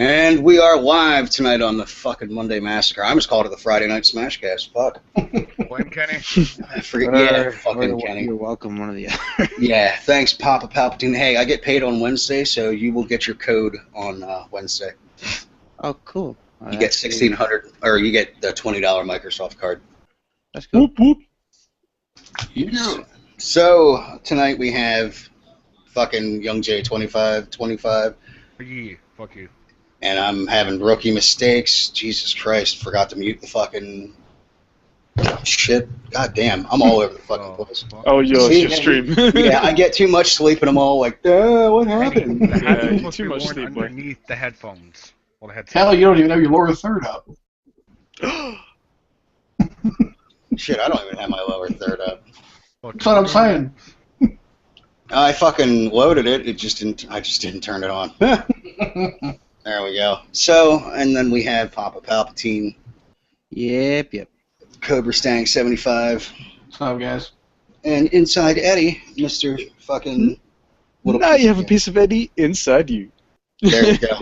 And we are live tonight on the fucking Monday Massacre. I almost called it the Friday Night Smashcast. Fuck. Blame Kenny. I forget. Yeah, fucking Kenny. You're welcome, one of the other. Yeah, thanks, Papa Palpatine. Hey, I get paid on Wednesday, so you will get your code on Wednesday. Oh, cool. You get 1,600, or you get the $20 Microsoft card. That's cool. Whoop, whoop. Yeah. So tonight we have fucking Young J 25. Yeah, fuck you. And I'm having rookie mistakes. Jesus Christ, forgot to mute the fucking shit. God damn, I'm all over the fucking place. Oh, See, your stream. Yeah, I get too much sleep and I'm all like, what happened? The hat Yeah, is supposed to too be much worn sleep, boy. underneath the headphones. Well, the headset. Hell, you don't even know your lower third up. Shit, I don't even have my lower third up. That's what I'm saying. I fucking loaded it. I just didn't turn it on. There we go. So, and then we have Papa Palpatine, Yep. Cobra Stang 75, What's up, guys? and inside Eddie, Mr. fucking little. Now piece you have of a piece of Eddie inside you. There we go.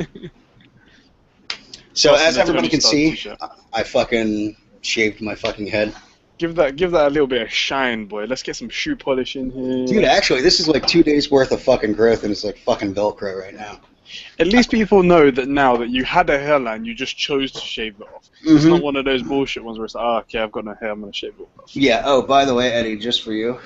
So, Plus, as the everybody Tony can Stark see, t-shirt. I fucking shaved my fucking head. Give that a little bit of shine, boy. Let's get some shoe polish in here. Dude, actually, this is like 2 days worth of fucking growth, and it's like fucking Velcro right now. At least people know that now that you had a hairline, you just chose to shave it off. It's Mhm. not one of those bullshit ones where it's like, oh, okay, I've got no hair, I'm gonna shave it off. Yeah, oh, by the way, Eddie, just for you.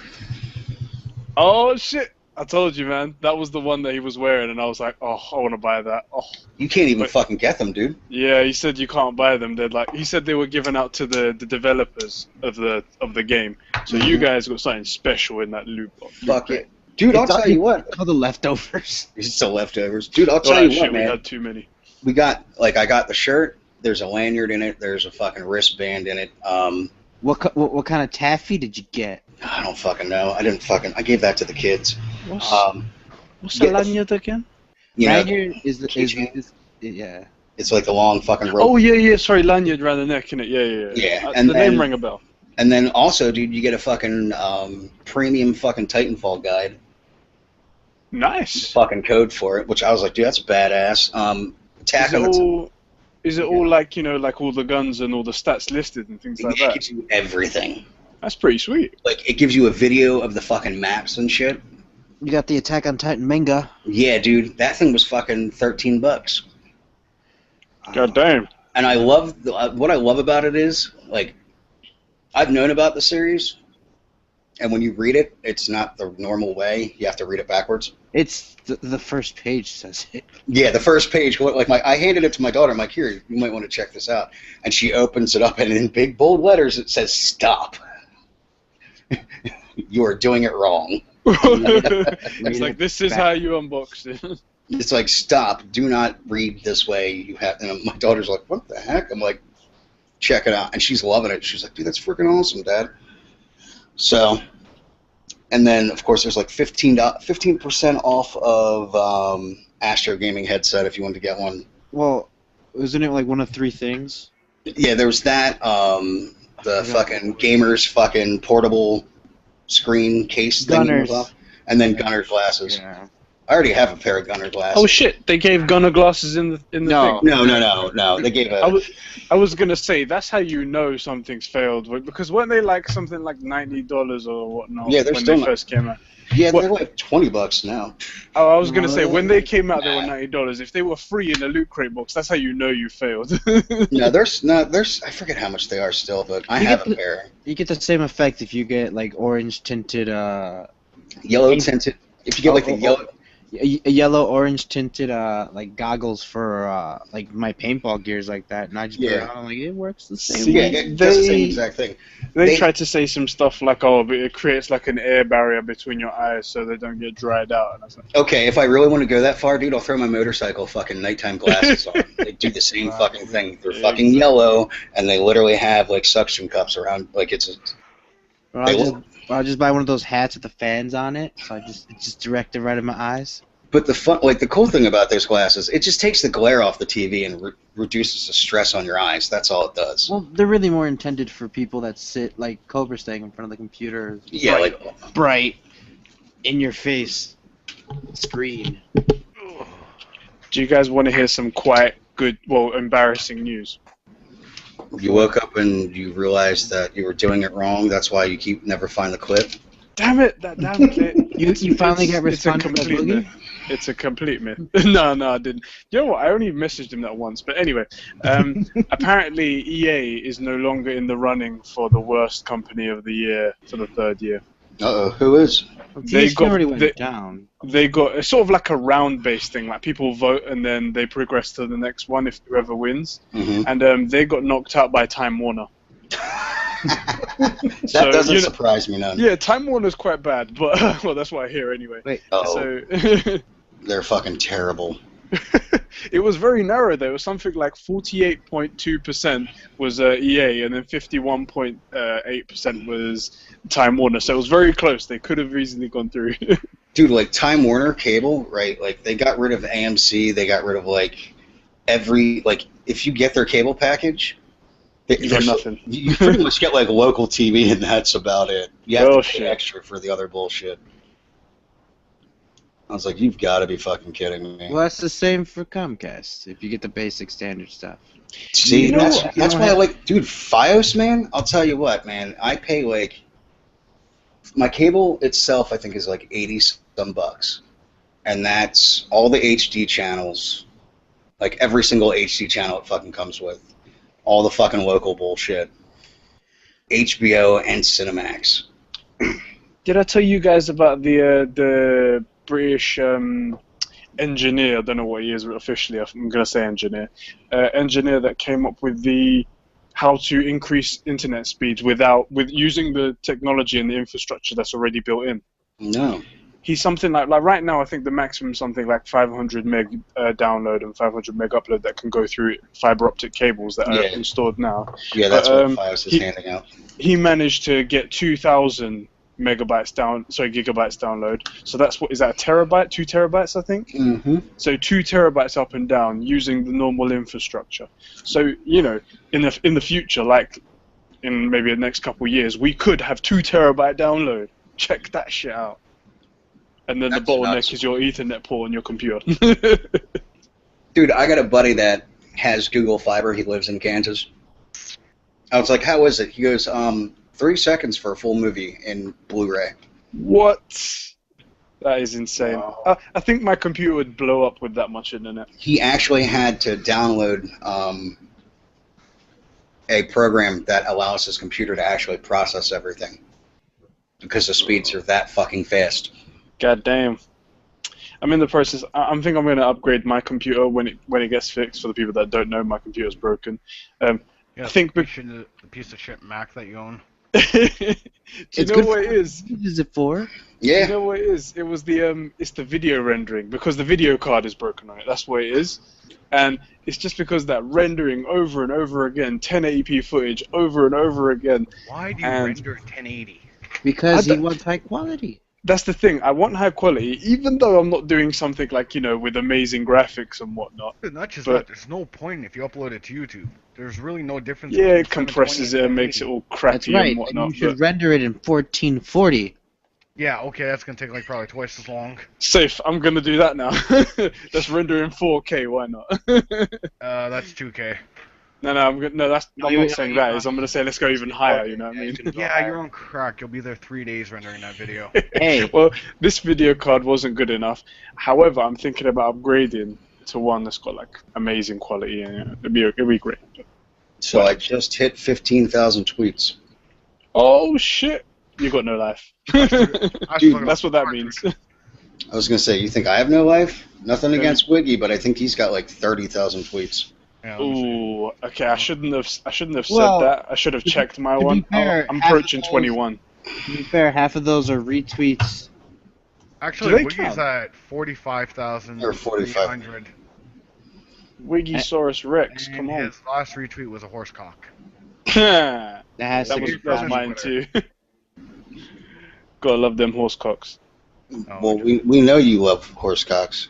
Oh shit! I told you, man. That was the one that he was wearing, and I was like, oh, I want to buy that. Oh, You can't even But- fucking get them, dude. yeah. He said you can't buy them. They're like, he said they were given out to the developers of the game. So you guys got something special in that loop. Fuck it. Dude, I'll tell you what. All the leftovers. It's the leftovers. Dude, I'll Oh, tell that you shit, what, we man. had too many. We got, like, I got the shirt. There's a lanyard in it. There's a fucking wristband in it. What kind of taffy did you get? I don't fucking know. I gave that to the kids. What's yeah, the lanyard again? You know, Lanyard is yeah. it's like the long fucking rope. Oh yeah. Sorry, lanyard around the neck, innit? Yeah. Yeah, and the then- name rang a bell. And then also, dude, you get a fucking premium fucking Titanfall guide. Nice. Fucking code for it, which I was like, dude, that's badass. Attack on the Is it all like, you know, like all the guns and all the stats listed and things like it that? gives you everything. That's pretty sweet. Like, it gives you a video of the fucking maps and shit. You got the Attack on Titan manga. Yeah, dude, that thing was fucking $13. God damn. And I love what I love about it is, like, I've known about the series, and when you read it, it's not the normal way. You have to read it backwards. It's the first page says it. Yeah, the first page, like I handed it to my daughter. I'm like, here, you might want to check this out. And she opens it up, and in big bold letters, it says, "Stop. You are doing it wrong." It's like, this is how you unbox it. It's like, stop. Do not read this way. You have. And my daughter's like, what the heck? I'm like, check it out. And she's loving it. She's like, dude, that's freaking awesome, Dad. So, and then, of course, there's like 15% off of Astro Gaming headset if you want to get one. Well, isn't it like one of three things? Yeah, there was that. The fucking Gamers fucking portable screen case thing. Gunners. And then Gunner glasses. Yeah. I already have a pair of Gunner glasses. Oh shit! They gave Gunner glasses in the No. thing. No. They gave a. I was gonna say that's how you know something's failed, because weren't they like something like $90 or whatnot? Yeah, they're when still they not- first came out. Yeah, What- they're like $20 now. Oh, I was gonna say when they came out, they were Nah. $90. If they were free in a loot crate box, that's how you know you failed. No, there's I forget how much they are still, but I You have get a the- pair. You get the same effect if you get like orange tinted Yellow tinted. If you get like the yellow. a yellow orange tinted like goggles for like my paintball gears like that, and I just put it Yeah. on, like it works the same See, Yeah, way. it does the same they- exact thing. They They- tried to say some stuff like, oh, but it creates like an air barrier between your eyes so they don't get dried out. And I was like, Okay, if I really want to go that far, dude, I'll throw my motorcycle fucking nighttime glasses on. They do the same fucking thing. They're fucking yellow, and they literally have like suction cups around. Like it's. Or They I'll just buy one of those hats with the fans on it, so it's just directed right in my eyes. But the cool thing about those glasses, it just takes the glare off the TV and reduces the stress on your eyes. That's all it does. Well, they're really more intended for people that sit like Cobra staying in front of the computer. Yeah, Bright, in your face screen. Do you guys want to hear some quite good, well, embarrassing news? You woke up and you realized that you were doing it wrong. That's why you never find the clip. Damn it! That damn clip. You finally got It's a responded by complete Boogie? myth. It's a complete myth. No, I didn't. You know what? I only messaged him that once. But anyway, apparently EA is no longer in the running for the worst company of the year for the 3rd year. Uh-oh, who is? THQ already went down. They got it's sort of like a round-based thing. Like people vote and then they progress to the next one if whoever wins. Mm-hmm. And they got knocked out by Time Warner. That So, doesn't you know- surprise me none. Yeah, Time Warner's quite bad, but well, that's what I hear anyway. Wait, Oh, So they're fucking terrible. it was very narrow though. It was something like 48.2% was EA, and then 51.8% was Time Warner. So it was very close. They could have easily gone through. Dude, like Time Warner Cable, right? Like they got rid of AMC. They got rid of like every like if you get their cable package, You got nothing. You pretty much get like local TV, and that's about it. You have to Bullshit. pay extra for the other bullshit. I was like, you've got to be fucking kidding me. well, that's the same for Comcast. If you get the basic standard stuff. See, You know that's what? that's why I like, dude, FiOS, man. I'll tell you what, man. I pay like my cable itself. I think is like $80 bucks, and that's all the HD channels, like every single HD channel it fucking comes with, all the fucking local bullshit, HBO and Cinemax. Did I tell you guys about the British engineer? I don't know what he is officially. I'm gonna say engineer. Engineer that came up with the how to increase internet speeds with using the technology and the infrastructure that's already built in. No. He's something like right now I think the maximum is something like 500 meg download and 500 meg upload that can go through fiber optic cables that are Yeah. installed now. Yeah, that's But, what FiOS is he- handing out. He managed to get 2,000 gigabytes download. So that's what is that, a terabyte, 2 terabytes I think. Mm-hmm. So 2 terabytes up and down using the normal infrastructure. So you know, in the future, like in maybe the next couple of years, we could have 2 terabyte download. Check that shit out. And then That's the bottleneck nuts. is your Ethernet port on your computer. Dude, I got a buddy that has Google Fiber. He lives in Kansas. I was like, how is it? He goes, 3 seconds for a full movie in Blu-ray. What? That is insane. Wow. I think my computer would blow up with that much internet. He actually had to download a program that allows his computer to actually process everything because the speeds are that fucking fast. God damn. I'm in the process. I think I'm going to upgrade my computer when it gets fixed. For the people that don't know, my computer's broken. Yeah, I think the piece of shit Mac that you own. Do you It's know good what for- it is? What is it for? Yeah. You know what it is? It was it's the video rendering because the video card is broken on it. That's what it is, and it's just because that rendering over and over again, 1080p footage over and over again. Why do you And- render 1080? Because I he don't- wants high quality. That's the thing. I want high quality, even though I'm not doing something like with amazing graphics and whatnot. Dude, not just But- that. There's no point if you upload it to YouTube. There's really no difference. Yeah, between it compresses it and makes it all crappy That's right. and whatnot. And you should But render it in 1440. Yeah, okay, that's gonna take like probably twice as long. safe. I'm gonna do that now. Let's render in 4K. Why not? That's 2K. No, I'm you- not saying that. I'm gonna say let's go even higher. You know what I mean? Yeah, you're on crack. You'll be there 3 days rendering that video. Hey, Well, this video card wasn't good enough. However, I'm thinking about upgrading to one that's got like amazing quality, and it'd be great. So I just hit 15,000 tweets. Oh shit! You got no life. Dude, That's what that means. I was going to say, you think I have no life? Nothing Yeah. against Wiggy, but I think he's got like 30,000 tweets. Yeah, let me see. Ooh, okay. I shouldn't have Well, said that. I should have checked my to be one. fair, I'm half of approaching those- 21. to be fair, half of those are retweets. Actually, Do they Wiggly's count? at 45,000. Or 45. Wiggysaurus Rex, come on. His last retweet was a horse cock. that That has to be was from- mine too. Gotta love them horse cocks. Oh, Well, we know you love horse cocks.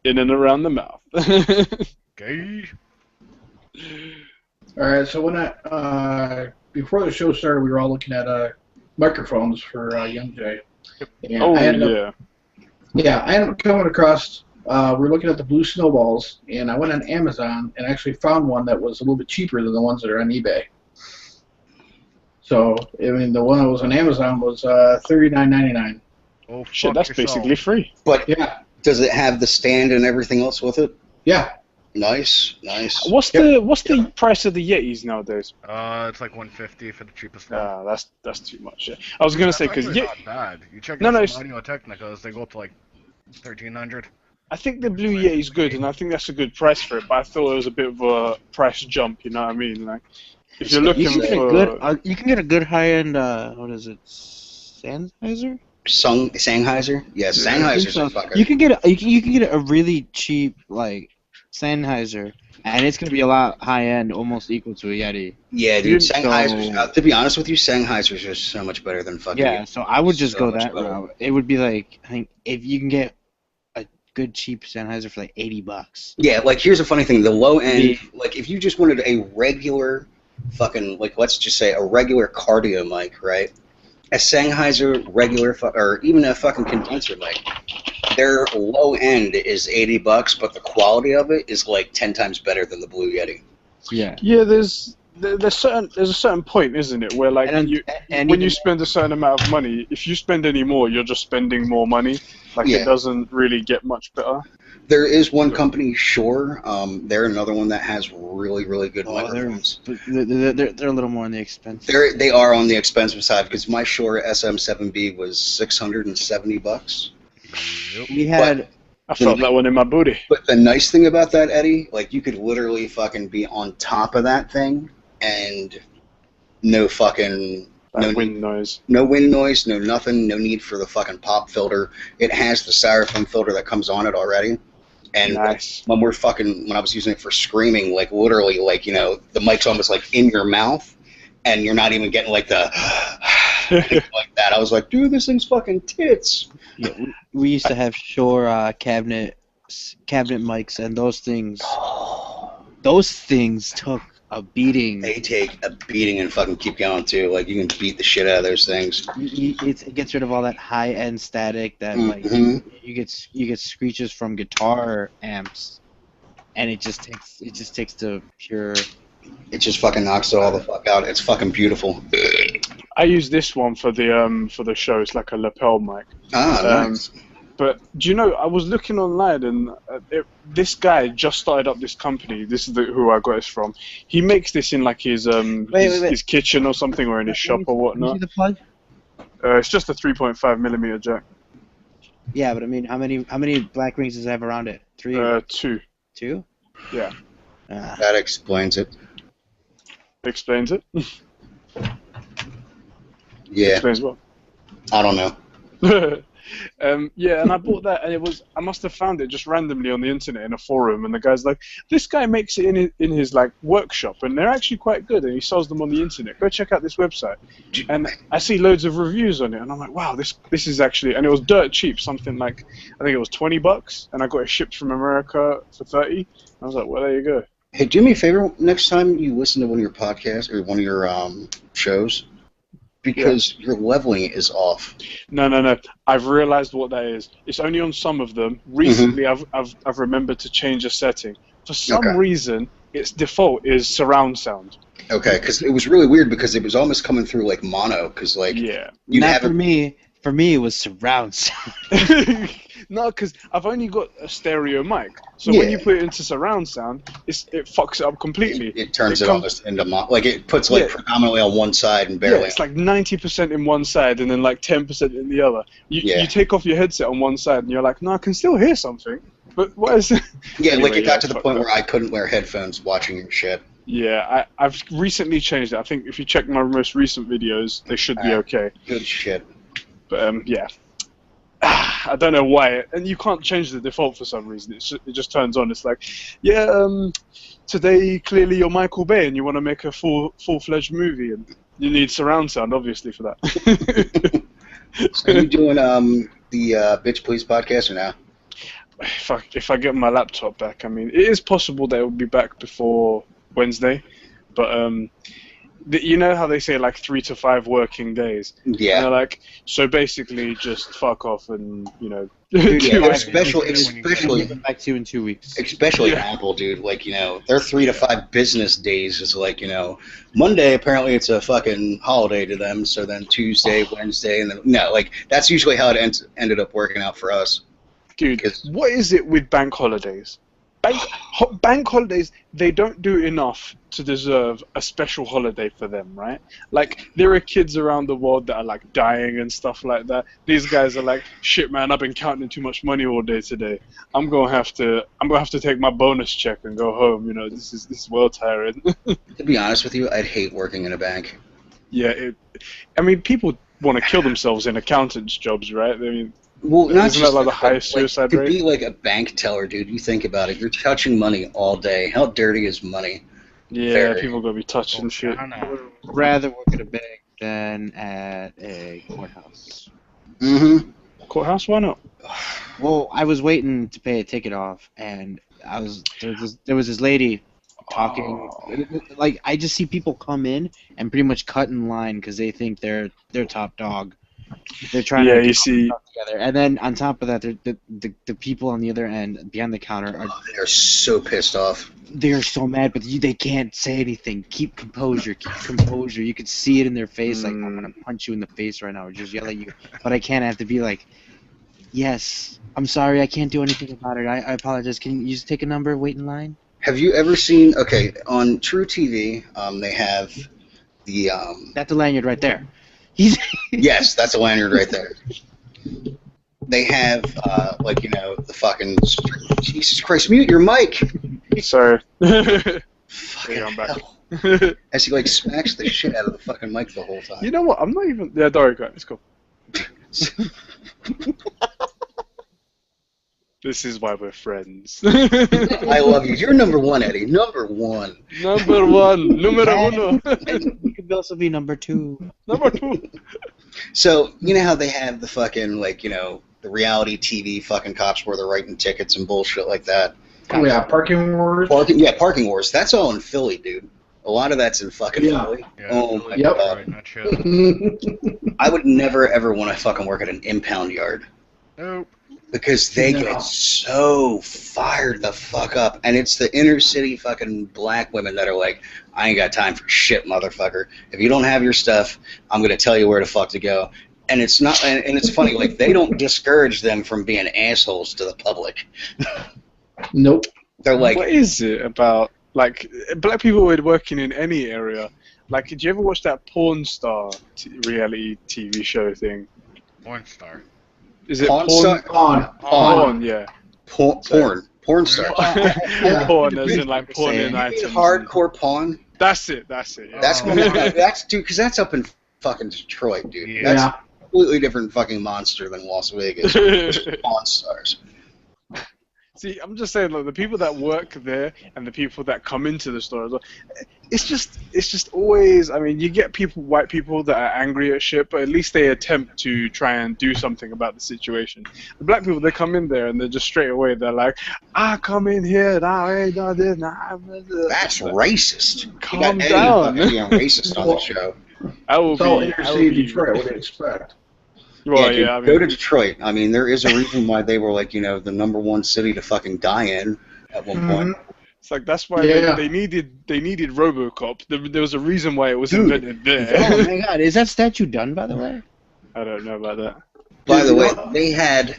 In and around the mouth. Gay. All right, so before the show started, we were all looking at microphones for Young Jay. And Oh I ended up, yeah. I ended up coming across we were looking at the blue snowballs, and I went on Amazon and actually found one that was a little bit cheaper than the ones that are on eBay. So, I mean, the one that was on Amazon was $39.99. Oh, Shit, fuck that's yourself. basically free. But Yeah, does it have the stand and everything else with it? yeah. Nice. What's the price of the Yetis nowadays? It's like 150 for the cheapest one. That's too much. Yeah. I was gonna say That's because actually not bad. You check No, out no, some Audio Technicas, they go up to like 1,300. I think the blue Yeti's good, and I think that's a good price for it. But I thought it was a bit of a price jump. You know what I mean? Like, if you're looking You can get for a good, you can get a good high-end, what is it, Sennheiser? Sennheiser? Yeah, Sennheiser's So a fucker. you can get a really cheap like Sennheiser, and it's gonna be a lot high-end, almost equal to a Yeti. Yeah, You- dude, Sennheiser's, to be honest with you, Sennheiser's just so much better than fucking... Yeah, so I would just So go much that better. route. It would be like, I think if you can get a good cheap Sennheiser for like $80. Yeah, like, here's a funny thing. The low end, The- like, if you just wanted a regular fucking, like, let's just say a regular cardio mic, right? A Sennheiser regular, or even a fucking condenser mic, their low end is $80, but the quality of it is like 10 times better than the Blue Yeti. Yeah. yeah, there's a certain point, isn't it, where like And when even- you spend a certain amount of money, if you spend any more, you're just spending more money. Like Yeah. it doesn't really get much better. There is one company, Shure. They're another one that has really, really good Oh, microphones. they're a little more on the expensive. They are on the expensive side because my Shure SM7B was $670. We had I felt that one in my booty. But the nice thing about that, Eddie, like you could literally fucking be on top of that thing and no fucking That wind noise. no wind noise, no nothing, no need for the fucking pop filter. It has the styrofoam filter that comes on it already. And Nice. when I was using it for screaming, like literally, like, you know, the mic's almost like in your mouth and you're not even getting like the like that. I was like, dude, this thing's fucking tits. Yeah, we used to have Shure cabinet mics, and those things took a beating. They take a beating and fucking keep going too. Like you can beat the shit out of those things. It gets rid of all that high end static that like Mhm. you get screeches from guitar amps, and it just takes the pure. It just fucking knocks it all the fuck out. It's fucking beautiful. I use this one for the show. It's like a lapel mic. Nice. But do you know? I was looking online, and this guy just started up this company. This is who I got this from. He makes this in like his Wait. his kitchen or something, or in his shop or whatnot. See the plug? It's just a 3.5mm jack. Yeah, but I mean, how many black rings does it have around it? 3, 2. 2? Yeah. That explains it. Explains it. Yeah, Explains what? I don't know. Yeah, and I bought that, and I must have found it just randomly on the internet in a forum, and the guy's like, this guy makes it in his like workshop, and they're actually quite good, and he sells them on the internet. Go check out this website. And I see loads of reviews on it, and I'm like, wow, this is actually, and it was dirt cheap, something like, I think it was $20, and I got it shipped from America for $30. I was like, well, there you go. Hey, do me a favor. Next time you listen to one of your podcasts or one of your shows, because your leveling is off. No. I've realized what that is. It's only on some of them. Recently, I've remembered to change a setting. For some Okay. reason, its default is surround sound. Okay, because it was really weird because it was almost coming through like mono. Because like Yeah. you'd Not have for it. me. For me, it was surround sound. No, because I've only got a stereo mic. So when Yeah. you put it into surround sound, it fucks it up completely. It turns It it comes- almost into like it puts like Yeah. predominantly on one side and Yeah, barely. it's like 90% in one side and then like 10% in the other. Yeah. You take off your headset on one side and you're like, no, I can still hear something. But what is it? Yeah, like Anyway, it got to the fuck point that. where I couldn't wear headphones watching your shit. Yeah, I've recently changed it. I think if you check my most recent videos, they should be okay. Good shit. But yeah, I don't know why, and you can't change the default for some reason. It just turns on. It's like, yeah, today clearly you're Michael Bay and you want to make a full-fledged movie, and you need surround sound obviously for that. So are you doing the Bitch Please podcast or now? If I get my laptop back, I mean, it is possible that it will be back before Wednesday, but you know how they say like 3 to 5 working days. And Yeah. they're like, so basically just fuck off and, Dude, Yeah, Do I- especially I'll give it back to you in 2 weeks. especially Yeah. Apple, dude. Like, their 3 to 5 business days is like, Monday apparently it's a fucking holiday to them. So then Tuesday, Wednesday, and then no, like that's usually how it ended up working out for us. Dude, Because- what is it with bank holidays? Bank holidays, they don't do enough to deserve a special holiday for them, right? Like, there are kids around the world that are, like, dying and stuff like that. These guys are like, shit, man, I've been counting too much money all day today. I'm gonna have to take my bonus check and go home. This is well tiring. To be honest with you, I'd hate working in a bank. Yeah, I mean, people want to kill themselves in accountants' jobs, right? I mean, Well, not Isn't just that like the but, highest suicide to rate? be like a bank teller, dude. You think about it. You're touching money all day. How dirty is money? yeah, Very. people gonna be touching shit. I know. Rather work at a bank than at a courthouse. Mm-hmm. Courthouse, why not? Well, I was waiting to pay a ticket off, and there was this lady talking. Like, I just see people come in and pretty much cut in line because they think they're top dog. They're trying Yeah, to you see, stuff together, and then on top of that, the people on the other end behind the counter are They're so pissed off. they're so mad, but they can't say anything. Keep composure, keep composure. You could see it in their face, like, I'm gonna punch you in the face right now, or just yell at you. But I can't. I have to be like, yes, I'm sorry, I can't do anything about it. I apologize. Can you just take a number, wait in line? Have you ever seen? Okay, on True TV, they have the That's the lanyard right there. He's yes, that's a lanyard right there. They have the fucking Jesus Christ, mute your mic. sorry. Fucking Yeah, I'm back. hell. As he smacks the shit out of the fucking mic the whole time. You know what? I'm not even. Yeah, don't worry, go. Let's go. This is why we're friends. I love you. You're number one, Eddie. Number one. Number one, numero uno. you could also be number 2. Number two. So, you know how they have the fucking, the reality TV fucking cops where they're writing tickets and bullshit like that? Oh yeah, parking wars. Parking wars. That's all in Philly, dude. A lot of that's in fucking Yeah. Philly. Yeah, Oh Philly, my Yep. god. right, not chill. I would never ever want to fucking work at an impound yard Nope. because they No. get so fired the fuck up, and it's the inner city fucking black women that are like, I ain't got time for shit, motherfucker. If you don't have your stuff, I'm gonna tell you where the fuck to go. And it's not, and it's funny, like they don't discourage them from being assholes to the public. Nope. They're like, What is it about, like, black people were working in any area? Like, did you ever watch that Porn Star reality TV show thing? Porn star. Is it Pawn Porn? Star? On. Porn, yeah. porn stars. Yeah. Porn, as in like porn Saying. in You mean items. hardcore pawn? That's it. Yeah. That's Oh. that's dude, because that's up in fucking Detroit, dude. Yeah. That's Yeah. a completely different fucking monster than Las Vegas. Pawn stars. See, I'm just saying, like, the people that work there and the people that come into the store as well, it's just always, I mean, you get white people that are angry at shit, but at least they attempt to try and do something about the situation. The black people, they come in there and they're just straight away, they're like, I come in here, nah, I ain't done this, nah. That's racist. Calm You got Eddie down. fucking being racist on the show. I will It's all be, inner I will city be- Detroit. What do you expect? Well, dude, yeah, I go to mean, Detroit. I mean, there is a reason why they were like, the #1 city to fucking die in at one point. it's like that's why Yeah. they needed RoboCop. There was a reason why it was Dude. invented there. Oh my god, is that statue done, by the way? I don't know about that. By the way, Yeah. they had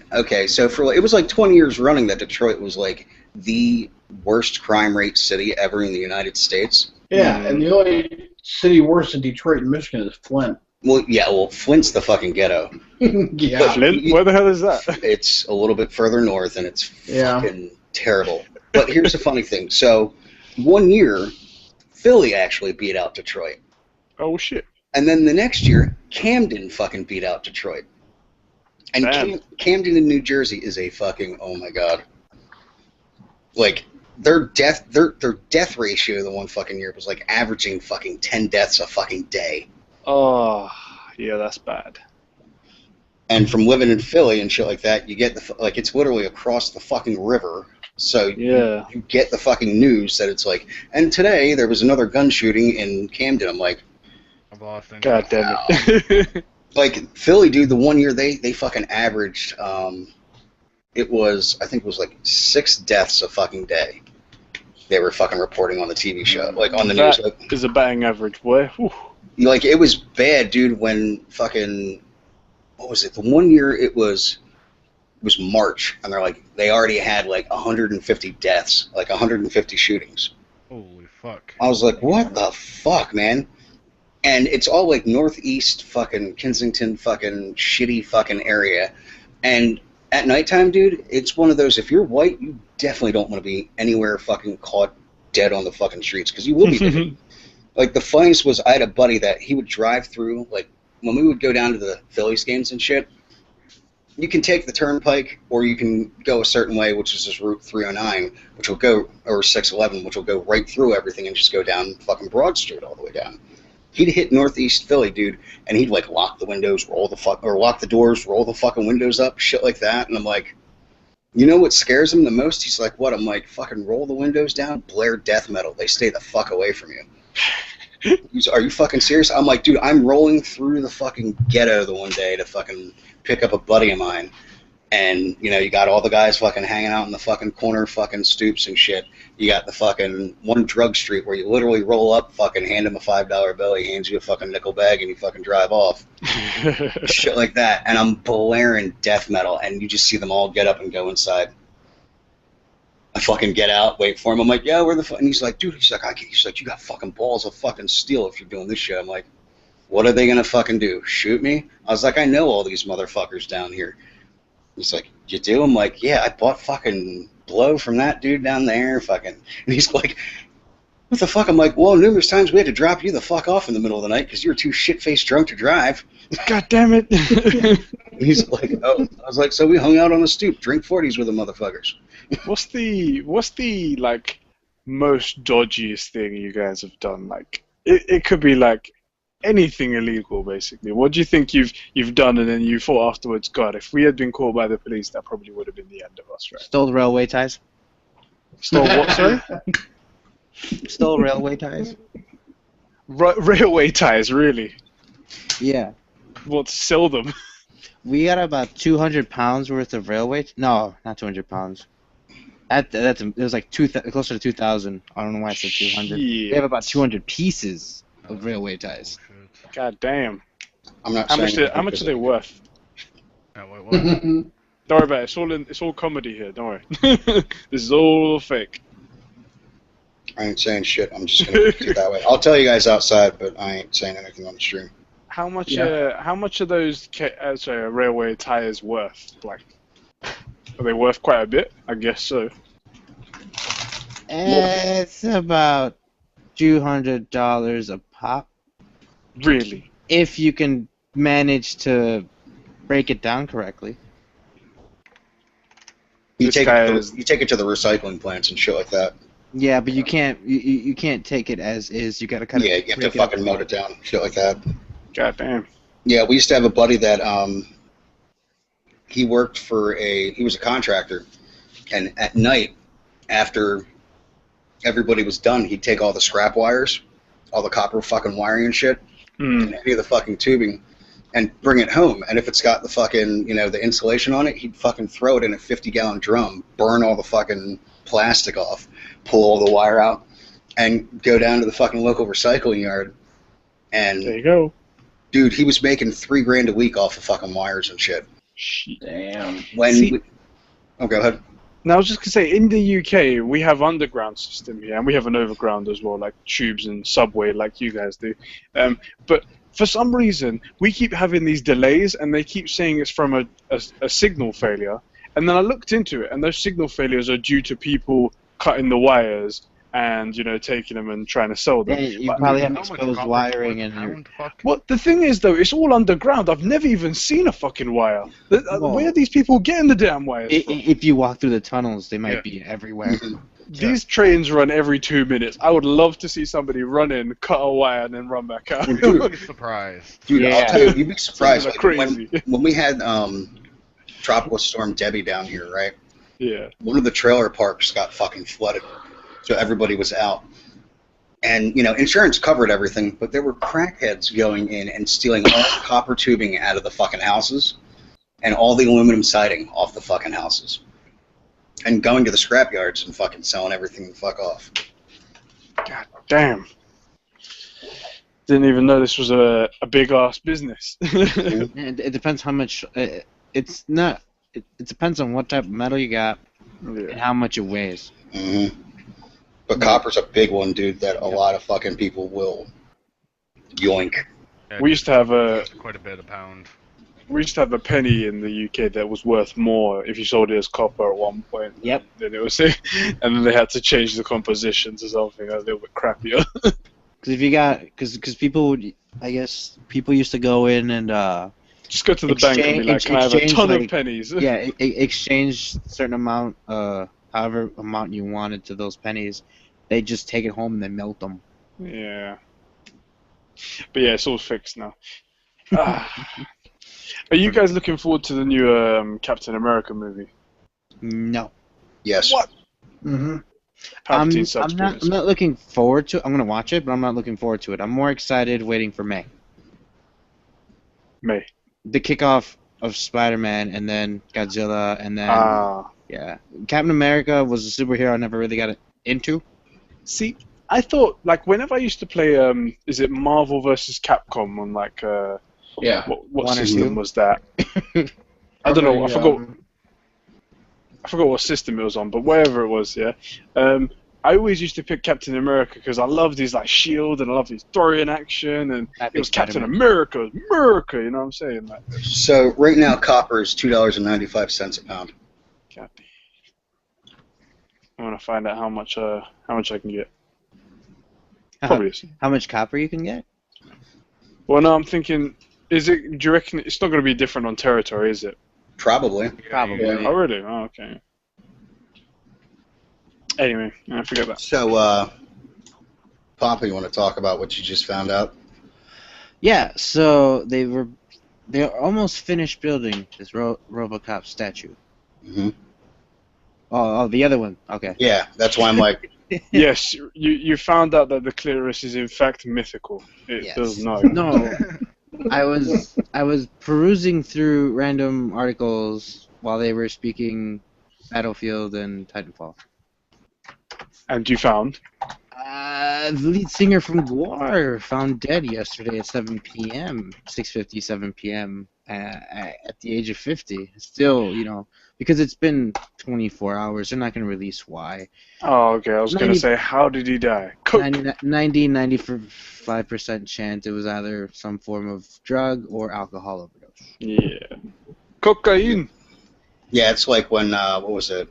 so for it was like 20 years running that Detroit was like the worst crime rate city ever in the United States. Yeah, and the only city worse than Detroit and Michigan is Flint. Well, Flint's the fucking ghetto. Yeah. Flint? Where the hell is that? It's a little bit further north, and it's Yeah. fucking terrible. But here's the funny thing. So, one year, Philly actually beat out Detroit. Oh shit. And then the next year, Camden fucking beat out Detroit. And Damn. Camden in New Jersey is a fucking, oh my god. Like, their death ratio the one fucking year was like averaging fucking 10 deaths a fucking day. Oh, yeah, that's bad. And from living in Philly and shit like that, you get it's literally across the fucking river. So Yeah. you get the fucking news that it's like, and today there was another gun shooting in Camden. I'm like, Of Boston. God damn it. like Philly, dude. The one year they fucking averaged it was, I think it was like 6 deaths a fucking day. They were fucking reporting on the TV show, like on the news. That Like, is a batting average, boy. Whew. like, it was bad, dude. When fucking, what was it? The one year it was March, and they're like, they already had like 150 deaths, like 150 shootings. Holy fuck. I was like, what the fuck, man? And it's all like northeast fucking Kensington fucking shitty fucking area. And at nighttime, dude, it's one of those, if you're white, you definitely don't want to be anywhere fucking caught dead on the fucking streets, because you will be dead. Like, the funniest was, I had a buddy that he would drive through, like, when we would go down to the Phillies games and shit, you can take the turnpike, or you can go a certain way, which is just Route 309, which will go, or 611, which will go right through everything and just go down fucking Broad Street all the way down. He'd hit northeast Philly, dude, and he'd like lock the windows, lock the doors, roll the fucking windows up, shit like that. And I'm like, you know what scares him the most? He's like, what? I'm like, fucking roll the windows down, blare death metal. They stay the fuck away from you. He's, are you fucking serious? I'm like, dude, I'm rolling through the fucking ghetto the one day to fucking pick up a buddy of mine. And, you know, you got all the guys fucking hanging out in the fucking corner fucking stoops and shit. You got the fucking one drug street where you literally roll up, fucking hand him a $5 bill, he hands you a fucking nickel bag, and you fucking drive off. Shit like that. And I'm blaring death metal, and you just see them all get up and go inside. I fucking get out, wait for him. I'm like, yeah, where the fuck? And he's like, dude, he's like, you got fucking balls of fucking steel if you're doing this shit. I'm like, what are they gonna fucking do? Shoot me? I was like, I know all these motherfuckers down here. He's like, you do? I'm like, yeah, I bought fucking blow from that dude down there, fucking. And he's like, what the fuck? I'm like, well, numerous times we had to drop you the fuck off in the middle of the night because you were too shit-faced drunk to drive. God damn it. He's like, oh. I was like, so we hung out on the stoop, drink 40s with the motherfuckers. What's the like most dodgiest thing you guys have done? Like, it could be like anything illegal, basically. What do you think you've done, and then you thought afterwards, God, if we had been caught by the police, that probably would have been the end of us, right? Stole railway ties. Stole what, sorry? Stole railway ties. Railway ties, really? Yeah. What, to sell them? We got about 200 pounds worth of railway. No, not 200 pounds. It was like closer to 2,000. I don't know why I said 200. We have about 200 pieces of railway ties. God damn. I'm not How saying much are they worth? Wait, what? Don't worry about it. It's all comedy here. Don't worry. This is all fake. I ain't saying shit. I'm just gonna do it that way. I'll tell you guys outside, but I ain't saying anything on the stream. How much are those railway tires worth? Like, are they worth quite a bit? I guess so. It's about $200 a pop. Really? If you can manage to break it down correctly. You This take guy you take it to the recycling plants and shit like that. Yeah, but you can't take it as is. You gotta kind of Yeah, you have to fucking mow it down, shit like that. God damn. Yeah, we used to have a buddy that he worked for he was a contractor, and at night, after everybody was done, he'd take all the scrap wires, all the copper fucking wiring and shit, and any of the fucking tubing, and bring it home. And if it's got the fucking, you know, the insulation on it, he'd fucking throw it in a 50-gallon drum, burn all the fucking plastic off, pull all the wire out, and go down to the fucking local recycling yard. And There you go. dude, he was making $3,000 a week off of fucking wires and shit. Shit. Damn. Oh, go ahead. Now, I was just going to say, in the UK, we have underground system here, and we have an overground as well, like tubes and subway, like you guys do. But for some reason, we keep having these delays, and they keep saying it's from a signal failure. And then I looked into it, and those signal failures are due to people cutting the wires and, you know, taking them and trying to sell them. Yeah, you But- probably have How much exposed copper wiring per and pound, fuck? Well, the thing is, though, it's all underground. I've never even seen a fucking wire. Whoa. Where are these people getting the damn wires from? if you walk through the tunnels, they might Yeah. be everywhere. These trains run every 2 minutes. I would love to see somebody run in, cut a wire, and then run back out. Dude, I'm surprised. Dude, Yeah. I'll tell you, you'd be surprised. These are Like, crazy. when we had Tropical Storm Debbie down here, right? Yeah. One of the trailer parks got fucking flooded, so everybody was out. And, you know, insurance covered everything, but there were crackheads going in and stealing all the copper tubing out of the fucking houses and all the aluminum siding off the fucking houses. And going to the scrap yards and fucking selling everything and fuck off. God damn. Didn't even know this was a big ass business. It depends how much. It's not. It depends on what type of metal you got and how much it weighs. Mm-hmm. But copper's a big one, dude, that a lot of fucking people will yoink. Yeah, We used to have it's quite a bit a pound. We used to have a penny in the UK that was worth more if you sold it as copper at one point. Yep. Then it was, and then they had to change the composition to something a little bit crappier. Because if you got, because people would, I guess people used to go in and Just go to the bank and be like, "Can I have a ton of pennies?" yeah, exchange a certain amount, however amount you wanted to those pennies. They just take it home and they melt them. Yeah. But yeah, it's all fixed now. Are you guys looking forward to the new Captain America movie? No. Yes. What? Mm-hmm. I'm Palpatine not looking forward to it. I'm gonna watch it, but I'm not looking forward to it. I'm more excited waiting for May. May. The kickoff of Spider-Man and then Godzilla and then yeah. Captain America was a superhero I never really got into. See, I thought, like, whenever I used to play, is it Marvel vs. Capcom on, like, Yeah. what One or system two? was that? I don't know, I forgot. Um, I forgot what system it was on, but wherever it was, yeah. I always used to pick Captain America because I loved his like shield and I loved his throwing action and That it was big Captain Spider-Man. America, you know what I'm saying? Like, So right now, copper is $2.95 a pound. God damn. I want to find out how much I can get. Probably. How much copper you can get? Well, no, I'm thinking, do you reckon it's not going to be different on territory, is it? Probably. Probably. Yeah. Oh, really? Oh, okay. Anyway, I forget that. So, Papa, you want to talk about what you just found out? Yeah, so they're almost finished building this RoboCop statue. Mm-hmm. Oh, the other one. Okay. Yeah, that's why I'm like, Yes, you found out that the clitoris is in fact mythical. It Yes. does not. No, I was perusing through random articles while they were speaking Battlefield and Titanfall. And you found? The lead singer from Gwar found dead yesterday at 7 p.m. 6:57 p.m. At the age of 50. Still, because it's been 24 hours, they're not going to release why. Oh, okay. I was going to 90 say, how did he die? Coke. 95% chance it was either some form of drug or alcohol overdose. Yeah. Cocaine. yeah, it's like when, what was it?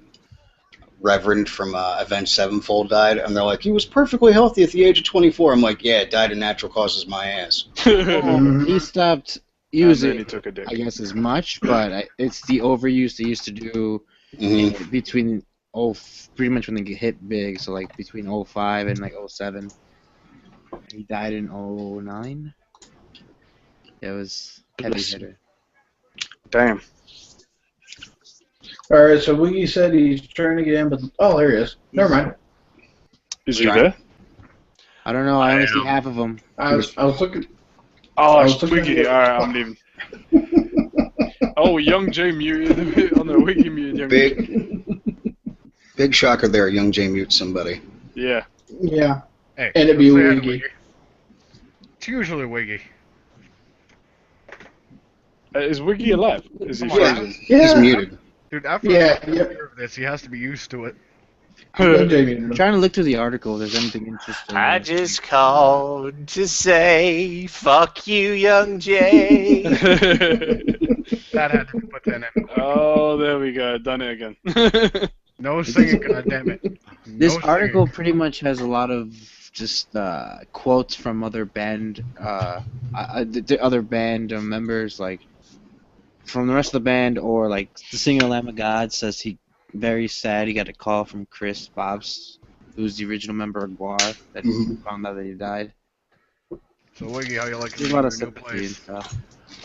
Reverend from Avenged Sevenfold died, and they're like, he was perfectly healthy at the age of 24. I'm like, yeah, it died of natural causes, my ass. He stopped And then using he took a dick. I guess as much, but it's the overuse they used to do Mm-hmm. between pretty much when they get hit big, so like between 05 and like 07. He died in 09. It was heavy hitter. Damn. all right, so Wiggy said he's trying again, but there he is. Never mind. Is he Trying. there? I don't know. I only see half of them. I was looking. Oh, I was it's looking Wiggy. at- Alright, I'm leaving. Oh, Young J muted. Oh no, Wiggy muted Young J. Big shocker there, young Jay mute somebody. Yeah. Yeah. Hey, And it'd be say hi to Wiggy. It's usually Wiggy. Is Wiggy alive? Is he Come on. frozen? He's muted. Dude, after Yeah, the yep. year of this, he has to be used to it. Young Jamie. I'm trying to look through the article if there's anything interesting. I just called to say, fuck you, Young Jay. That had to be put that in. Oh, there we go. Done it again. No singing, goddammit. This No article singing. pretty much has a lot of just quotes from other band, the other band members, like from the rest of the band, or like the singer Lamb of God says he very sad he got a call from Chris Bobs, who's the original member of Guar, that Mhm. found out that he died. So, Wiggy, how you like There's it a lot of in your new sympathy and place? stuff.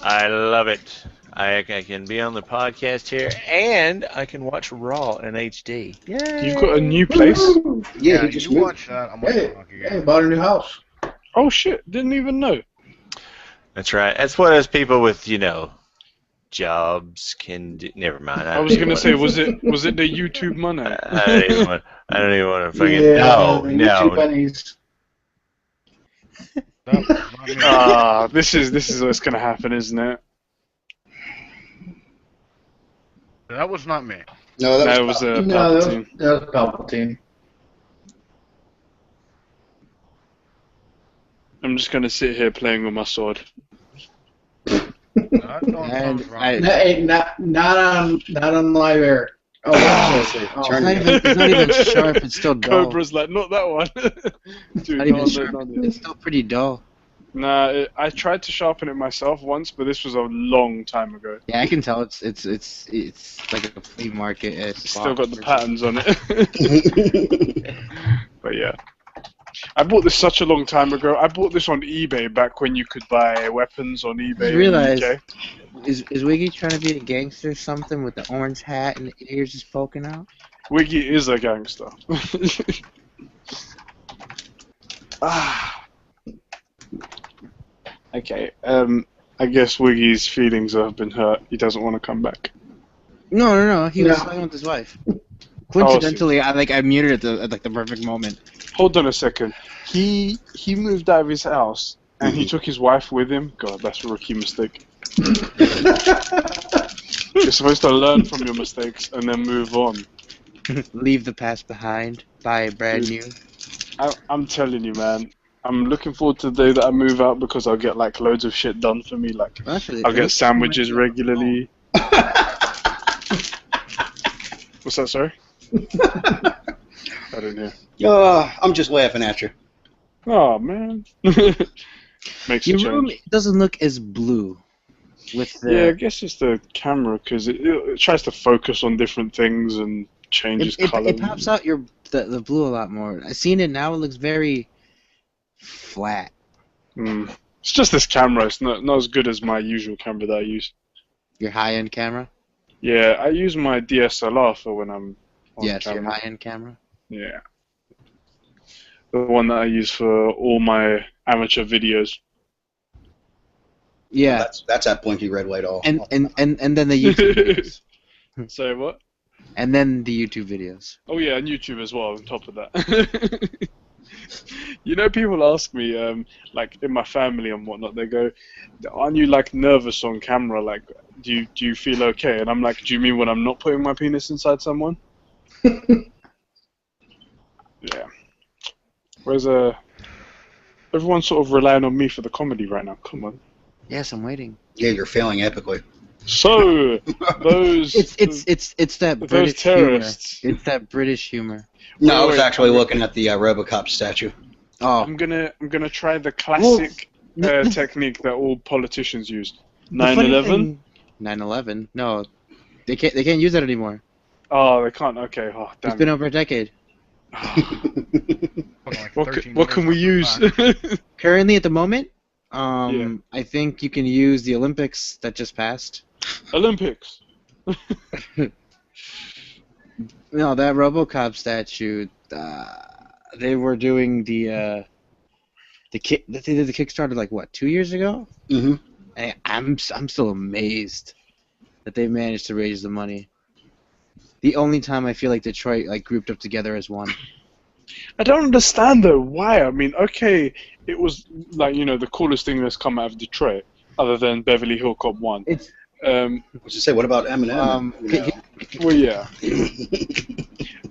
I love it. I can be on the podcast here, and I can watch Raw in HD. Yay! You've got a new place? Yeah, Yeah, he just you moved. watch that. I'm Hey, watching hockey hey, game. bought a new house. Oh shit, didn't even know. That's right. That's what us people with, jobs can do. Never mind. I was gonna say, was it the YouTube money? I don't even want to fucking. Yeah, No, YouTube no. bunnies. That was not me. This is what's gonna happen, isn't it? That was not me. No, That that was was No, Palpatine. that was Palpatine. I'm just gonna sit here playing with my sword. That don't And sound wrong. Hey, not on live air. Oh, that's Turn It's not even sharp. It's still dull. Cobra's like, not that one. Dude, Not even no, sharp. no, no. It's still pretty dull. Nah, I tried to sharpen it myself once, but this was a long time ago. Yeah, I can tell it's like a flea market. It's still got the patterns on it. But yeah. I bought this such a long time ago. I bought this on eBay back when you could buy weapons on eBay. You realize in the UK. is Wiggy trying to be a gangster or something with the orange hat and the ears just poking out? Wiggy is a gangster. Okay. I guess Wiggy's feelings have been hurt. He doesn't want to come back. No. He was No. playing with his wife. Coincidentally, I muted at the perfect moment. Hold on a second. He moved out of his house and he took his wife with him. God, that's a rookie mistake. You're supposed to learn from your mistakes and then move on. Leave the past behind. Buy a brand new. I'm telling you, man. I'm looking forward to the day that I move out because I'll get like loads of shit done for me. Like Actually, I'll get sandwiches regularly. What's that? Sorry. I didn't hear. I'm just laughing at you. Oh man. Makes Your a room change. doesn't look as blue. With the Yeah, I guess it's the camera because it tries to focus on different things and changes color. it pops out the blue a lot more. I seen it now. It looks very flat. It's just this camera. It's not as good as my usual camera that I use. Your high-end camera. Yeah, I use my DSLR for when I'm on Yes, your camera. high-end camera. Yeah. The one that I use for all my amateur videos. Yeah, That's that blinky red light all. and then the YouTube videos. Say what? And then the YouTube videos. Oh yeah, and YouTube as well on top of that. You know, people ask me, like in my family and whatnot, they go, "Aren't you like nervous on camera? Like, do you feel okay?" And I'm like, "Do you mean when I'm not putting my penis inside someone?" Yeah. Whereas everyone's sort of relying on me for the comedy right now. Come on. Yes, I'm waiting. Yeah, you're failing epically. So those It's that those British terrorists. humor. It's that British humor. No, I was wait, actually looking at the RoboCop statue. Oh, I'm gonna try the classic Well, technique that all politicians use. the funny 9/11. thing- 9/11? No, they can't use that anymore. Oh, they can't. Okay. Oh, It's damn. been over a decade. Like What 13 what can we years use? back. Currently, at the moment, Yeah. I think you can use the Olympics that just passed. Olympics. No, that RoboCop statue. They were doing they did the Kickstarter like what 2 years ago, Mm-hmm. and I'm still amazed that they managed to raise the money. The only time I feel like Detroit like grouped up together as one. I don't understand though. Why? I mean, okay, it was like the coolest thing that's come out of Detroit, other than Beverly Hill Cop 1. It's What's to say? What about Eminem? Well, yeah,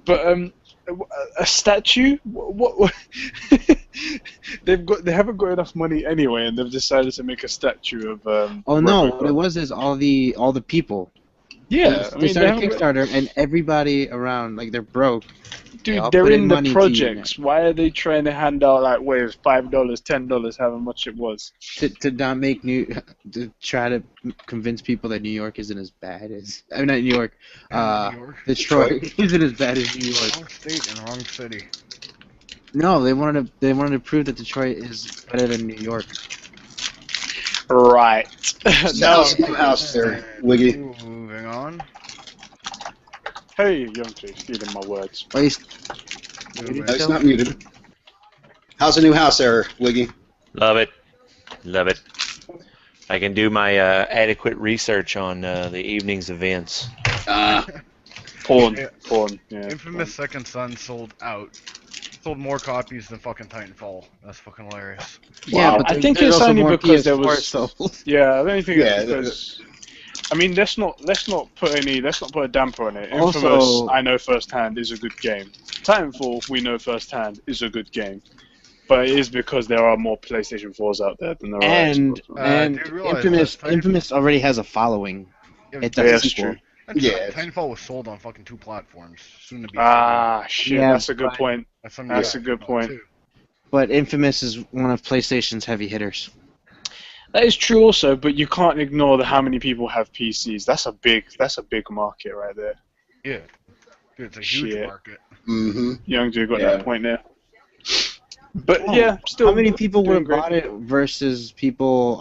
but a statue? What? They haven't got enough money anyway, and they've decided to make a statue of. oh no, RoboCop. what it was is all the people. Yeah, They started Kickstarter, and everybody around like they're broke. They all dude, they're put in the money to projects. Why are they trying to hand out like waves $5, $10, however much it was? to not make to try to convince people that New York isn't as bad as I mean not New York, New York. Detroit isn't as bad as New York. Wrong state and wrong city. No, they wanted to prove that Detroit is better than New York. Right. No, new house there, Wiggy. Moving on. Hey, young Jay, stealing my words. At least Moving No, it's not muted. How's the new house there, Wiggy? Love it. Love it. I can do my adequate research on the evening's events. Porn. Yeah. Porn. Yeah. Infamous Second Son sold out. Sold more copies than fucking Titanfall. That's fucking hilarious. Yeah, Wow. but I think there's it's also only more because there PS4 was- sold. Yeah, I don't think Yeah, it's because. there's- I mean, let's not put a damper on it. Also- Infamous, I know firsthand, is a good game. Titanfall, we know firsthand, is a good game. But it is because there are more PlayStation 4s out there than there are And Xbox. and do you realize Infamous that Titanfall- Infamous already has a following. Yeah, It's Yeah, a that's sequel. true. That's Yeah, right. it's- Titanfall was sold on fucking 2 platforms. Soon to be. Ah, shit, Yeah, that's a good but- point. That's, something that's you a good know, point. too. But Infamous is one of PlayStation's heavy hitters. That is true also, but you can't ignore how many people have PCs. That's a big market right there. Yeah. Dude, it's a huge Shit. market. Mm-hmm. Young dude got Yeah. that point there. But Oh, yeah, still. How many people would doing have great. bought it versus people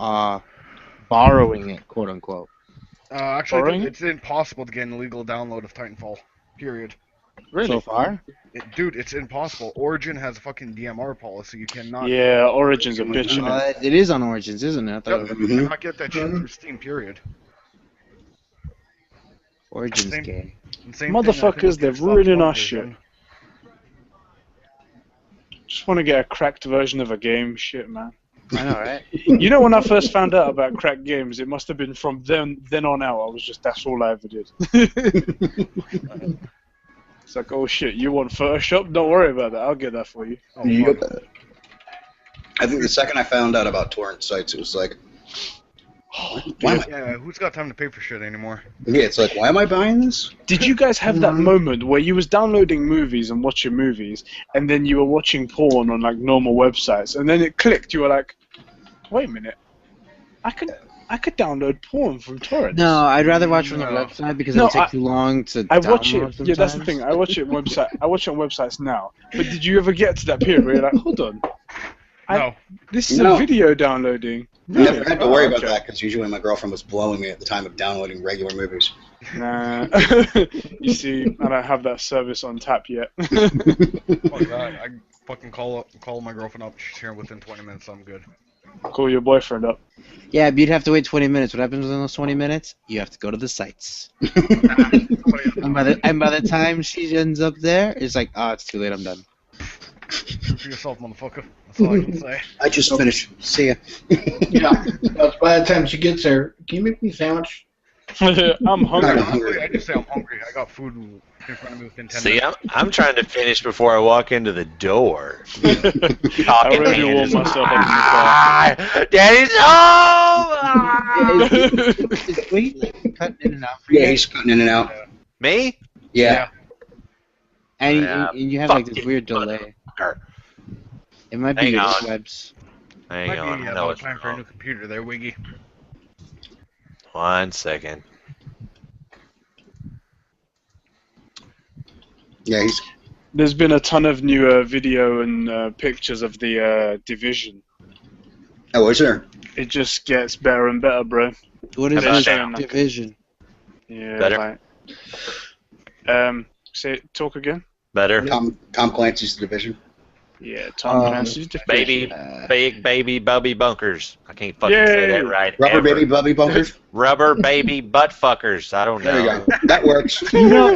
borrowing it, quote unquote? Actually, Borrowing? it's impossible to get an illegal download of Titanfall. Period. Really? So far? Dude, it's impossible. Origin has a fucking DMR policy. You cannot. Yeah, Origin's a bitch, isn't it? It is on Origins, isn't it? I thought Yep, it you was cannot get that shit through Steam. Period. Origins Same- game. And same Motherfuckers, thing, I think, they're with Xbox ruining One our version. Just want to get a cracked version of a game. Shit, man. I know, right? You know, when I first found out about cracked games, it must have been from then on out. That's all I ever did. It's like, oh shit, you want Photoshop? Don't worry about that. I'll get that for you. Oh, Yep. fuck. I think the second I found out about torrent sites, it was like, why am I, Yeah, who's got time to pay for shit anymore? yeah, it's like, why am I buying this? Did you guys have that moment where you was downloading movies and watching movies, and then you were watching porn on like normal websites, and then it clicked? You were like, wait a minute, I could download porn from torrents. No, I'd rather watch from the No. website because No, it'll take too long to I watch download it. Yeah, that's the sometimes. thing. I watch it on websites now. But did you ever get to that period where you're like, hold on, No. this is No. a video downloading? Never had to worry about okay. that because usually my girlfriend was blowing me at the time of downloading regular movies. Nah. You see, I don't have that service on tap yet. Fuck that. I fucking call my girlfriend up. She's here within 20 minutes. I'm good. Call your boyfriend up. Yeah, but you'd have to wait 20 minutes. What happens within those 20 minutes? You have to go to the sites. And by the time she ends up there, it's like, oh, it's too late. I'm done. Shoot for yourself, motherfucker. That's all I can say. I just finished. See ya. Yeah. That's by the time she gets there, can you make me a sandwich? I'm hungry. Honestly, I just say I'm hungry. I got food in front of me within 10 See, minutes. I'm trying to finish before I walk into the door. I Talking already and warmed just, myself up Daddy's home! Is Wade like cutting in and out for Yeah, you? he's cutting in and out. Me? Yeah. And, Yeah, and you have like this fucking weird delay. motherfucker. It might be Hang your on. webs. Hang Might on, be I know about it's time for a new wrong. computer there, Wiggy. 1 second. Yeah, he's. There's been a ton of new video and pictures of the Division. Oh, is there? It just gets better and better, bro. What is How this about now? division? Yeah. Better? Talk again. Better? Tom Clancy's Division. Yeah, Tom Um, Clancy's Division. Baby, Uh, big baby bubby bunkers. I can't fucking say Yay! that right. Rubber ever. baby bubby bunkers. Rubber baby butt fuckers. I don't know. There you go. That works. You know,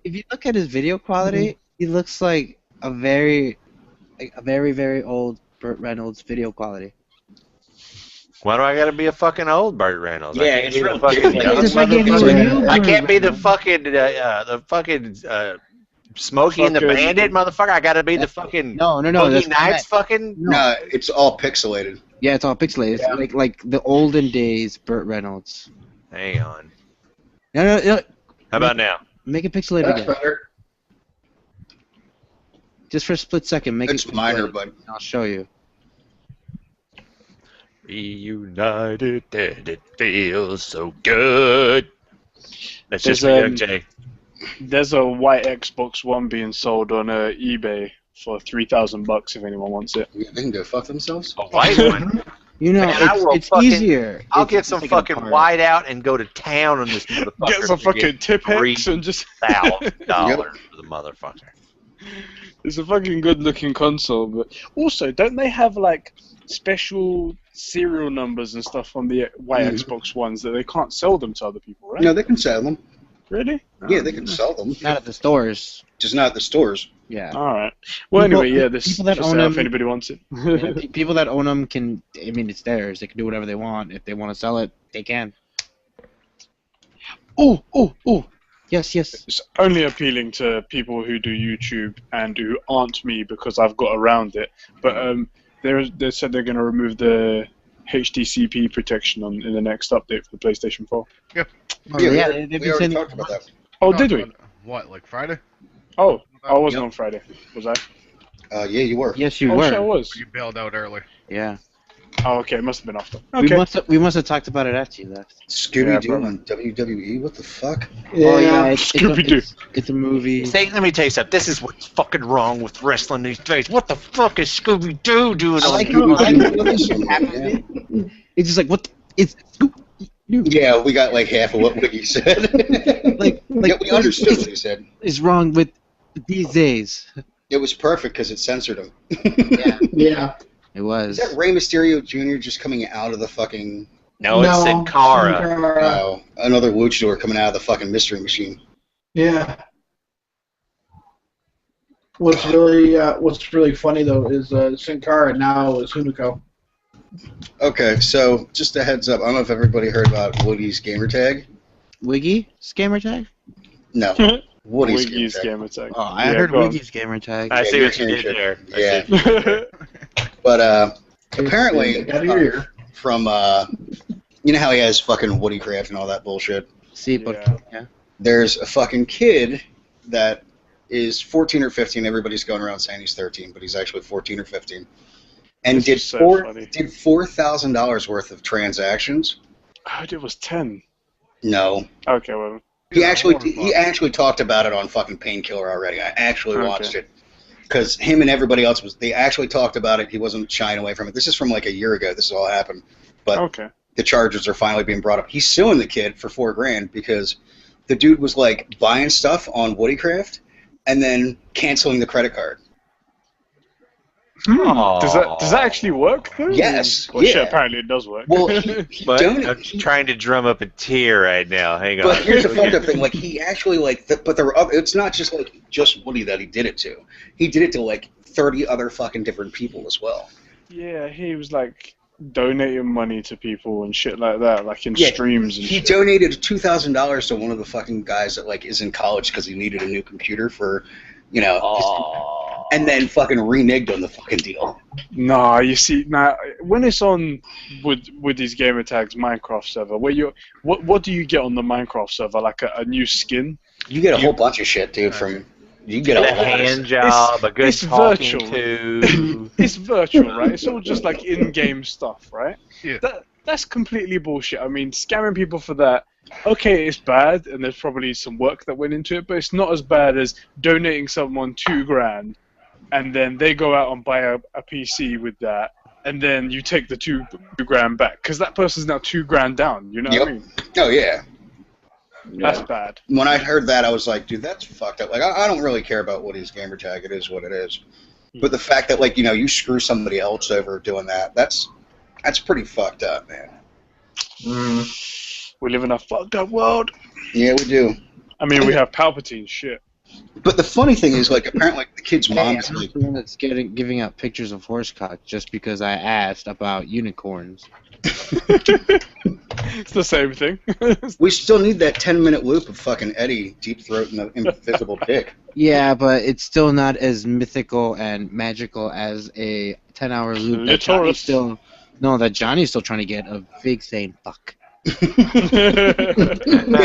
if you look at his video quality, he looks like a very old Burt Reynolds video quality. Why do I gotta be a fucking old Burt Reynolds? Yeah, I can't it's be the real fucking different. young Just like if you motherfucker. knew I can't be the Burt fucking Smokey and the Fucking- Bandit motherfucker. I gotta be the fucking No, Boogie that's Nights fucking. No, it's all pixelated. Yeah, it's all pixelated. Yeah. It's like the olden days Burt Reynolds. Hang on. No, How about now? make it pixelated That's again. better. Just for a split second, make It's it minor, pixelated. but I'll show you. Reunited and it feels so good. That's just There's, for Young Jay. There's a white Xbox One being sold on eBay for $3,000 if anyone wants it. they can go fuck themselves. A white one. You know, Man, I will it's fucking- easier. I'll It's get some taken fucking apart. white out and go to town on this motherfucker. Get some to fucking tip $3,000 X and just. for the motherfucker. It's a fucking good looking console, but also, don't they have like special serial numbers and stuff on the white Xbox Ones that they can't sell them to other people, right? No, they can sell them. Really? Yeah, they can sell them. Not at the stores. Just not at the stores. Yeah. All right. Well, People- anyway, yeah, this people that for own sale them- if anybody wants it. Yeah, people that own them can. I mean, it's theirs. They can do whatever they want. If they want to sell it, they can. Oh. Yes. It's only appealing to people who do YouTube and who aren't me because I've got around it. But they said they're going to remove the HDCP protection in the next update for the PlayStation 4. Oh, Yeah, they've we been already saying talked about that. Oh, Talked did we? about- What, like Friday? Oh, I wasn't Yep. on Friday, was I? Yeah, you were. Yes, you Oh, were. shit, I was. You bailed out early. Yeah. Oh, okay, it must have been after. Okay. We must have talked about it after you left. Scooby Doo probably. on WWE. What the fuck? Oh yeah, Scooby-Doo. It's a movie. Say, let me tell you something. This is what's fucking wrong with wrestling these days. What the fuck is Scooby Doo doing I on like YouTube? it. It's just like what? It's Yeah, we got like half of what Wiggy said. like Yeah, we understood what he said. is wrong with these days. It was perfect because it censored him. Yeah, Yeah. it Is was. that Rey Mysterio Jr. just coming out of the fucking... No, it's Sin Cara. Oh, another luchador coming out of the fucking mystery machine. Yeah. What's really funny though is Sin Cara now is Hunico. Okay, so just a heads up. I don't know if everybody heard about Woody's gamertag. Wiggy gamer tag? No, Woody's Wiggy's gamertag. gamer tag. Oh, I Yeah, heard go on. Wiggy's gamer tag. I see you're what you did hearing there. I Yeah. see. But apparently, Out of your ear. from you know how he has fucking Woodycraft and all that bullshit. See, but Yeah. yeah. There's a fucking kid that is 14 or 15. Everybody's going around saying he's 13, but he's actually 14 or 15. And This did is so funny. $4,000 worth of transactions. I heard it was 10. No, Okay, well, he Yeah, actually talked about it on fucking Painkiller already. I actually Okay. watched it because him and everybody else they actually talked about it. He wasn't shying away from it. This is from like a year ago. This all happened, but okay. the charges are finally being brought up. He's suing the kid for $4,000 because the dude was like buying stuff on Woodycraft and then canceling the credit card. Does that actually work though? Yes, Well, shit, yeah. apparently it does work. Well, he But I'm donated. trying to drum up a tear right now. Hang on. But here's the fucked up thing: like he actually but there were other. It's not just like just Woody that he did it to. He did it to like 30 other fucking different people as well. Yeah, he was like donating money to people and shit like that, like in Yeah, streams and He shit. donated $2,000 to one of the fucking guys that like is in college because he needed a new computer for, you know, and then fucking reneged on the fucking deal. Nah, you see, now when it's on with these gamer tags Minecraft server, what do you get on the Minecraft server? Like a new skin? You get a whole bunch of shit, dude. From you get a a lot of hand job, a good it's talking virtual. to. It's virtual, right? It's all just like in-game stuff, right? Yeah. That's completely bullshit. I mean, scamming people for that. Okay, it's bad, and there's probably some work that went into it, but it's not as bad as donating someone $2,000, and then they go out and buy a PC with that, and then you take the $2,000 back because that person's now $2,000 down. You know what I Yep. mean? Oh yeah. That's bad. When I heard that, I was like, dude, that's fucked up. Like, I don't really care about Woody's gamer tag. It is what it is. But the fact that, like, you know, you screw somebody else over doing that, that's pretty fucked up, man. We live in a fucked up world. Yeah, we do. I mean, we have Palpatine shit. But the funny thing is, like, apparently the kid's mom is I'm like, the one that's giving out pictures of horse cock just because I asked about unicorns. It's the same thing. we still need that 10-minute loop of fucking Eddie deep throating the invisible dick. Yeah, but it's still not as mythical and magical as a 10-hour loop that Clitoris. Johnny's still trying to get of Vig saying fuck. Yeah,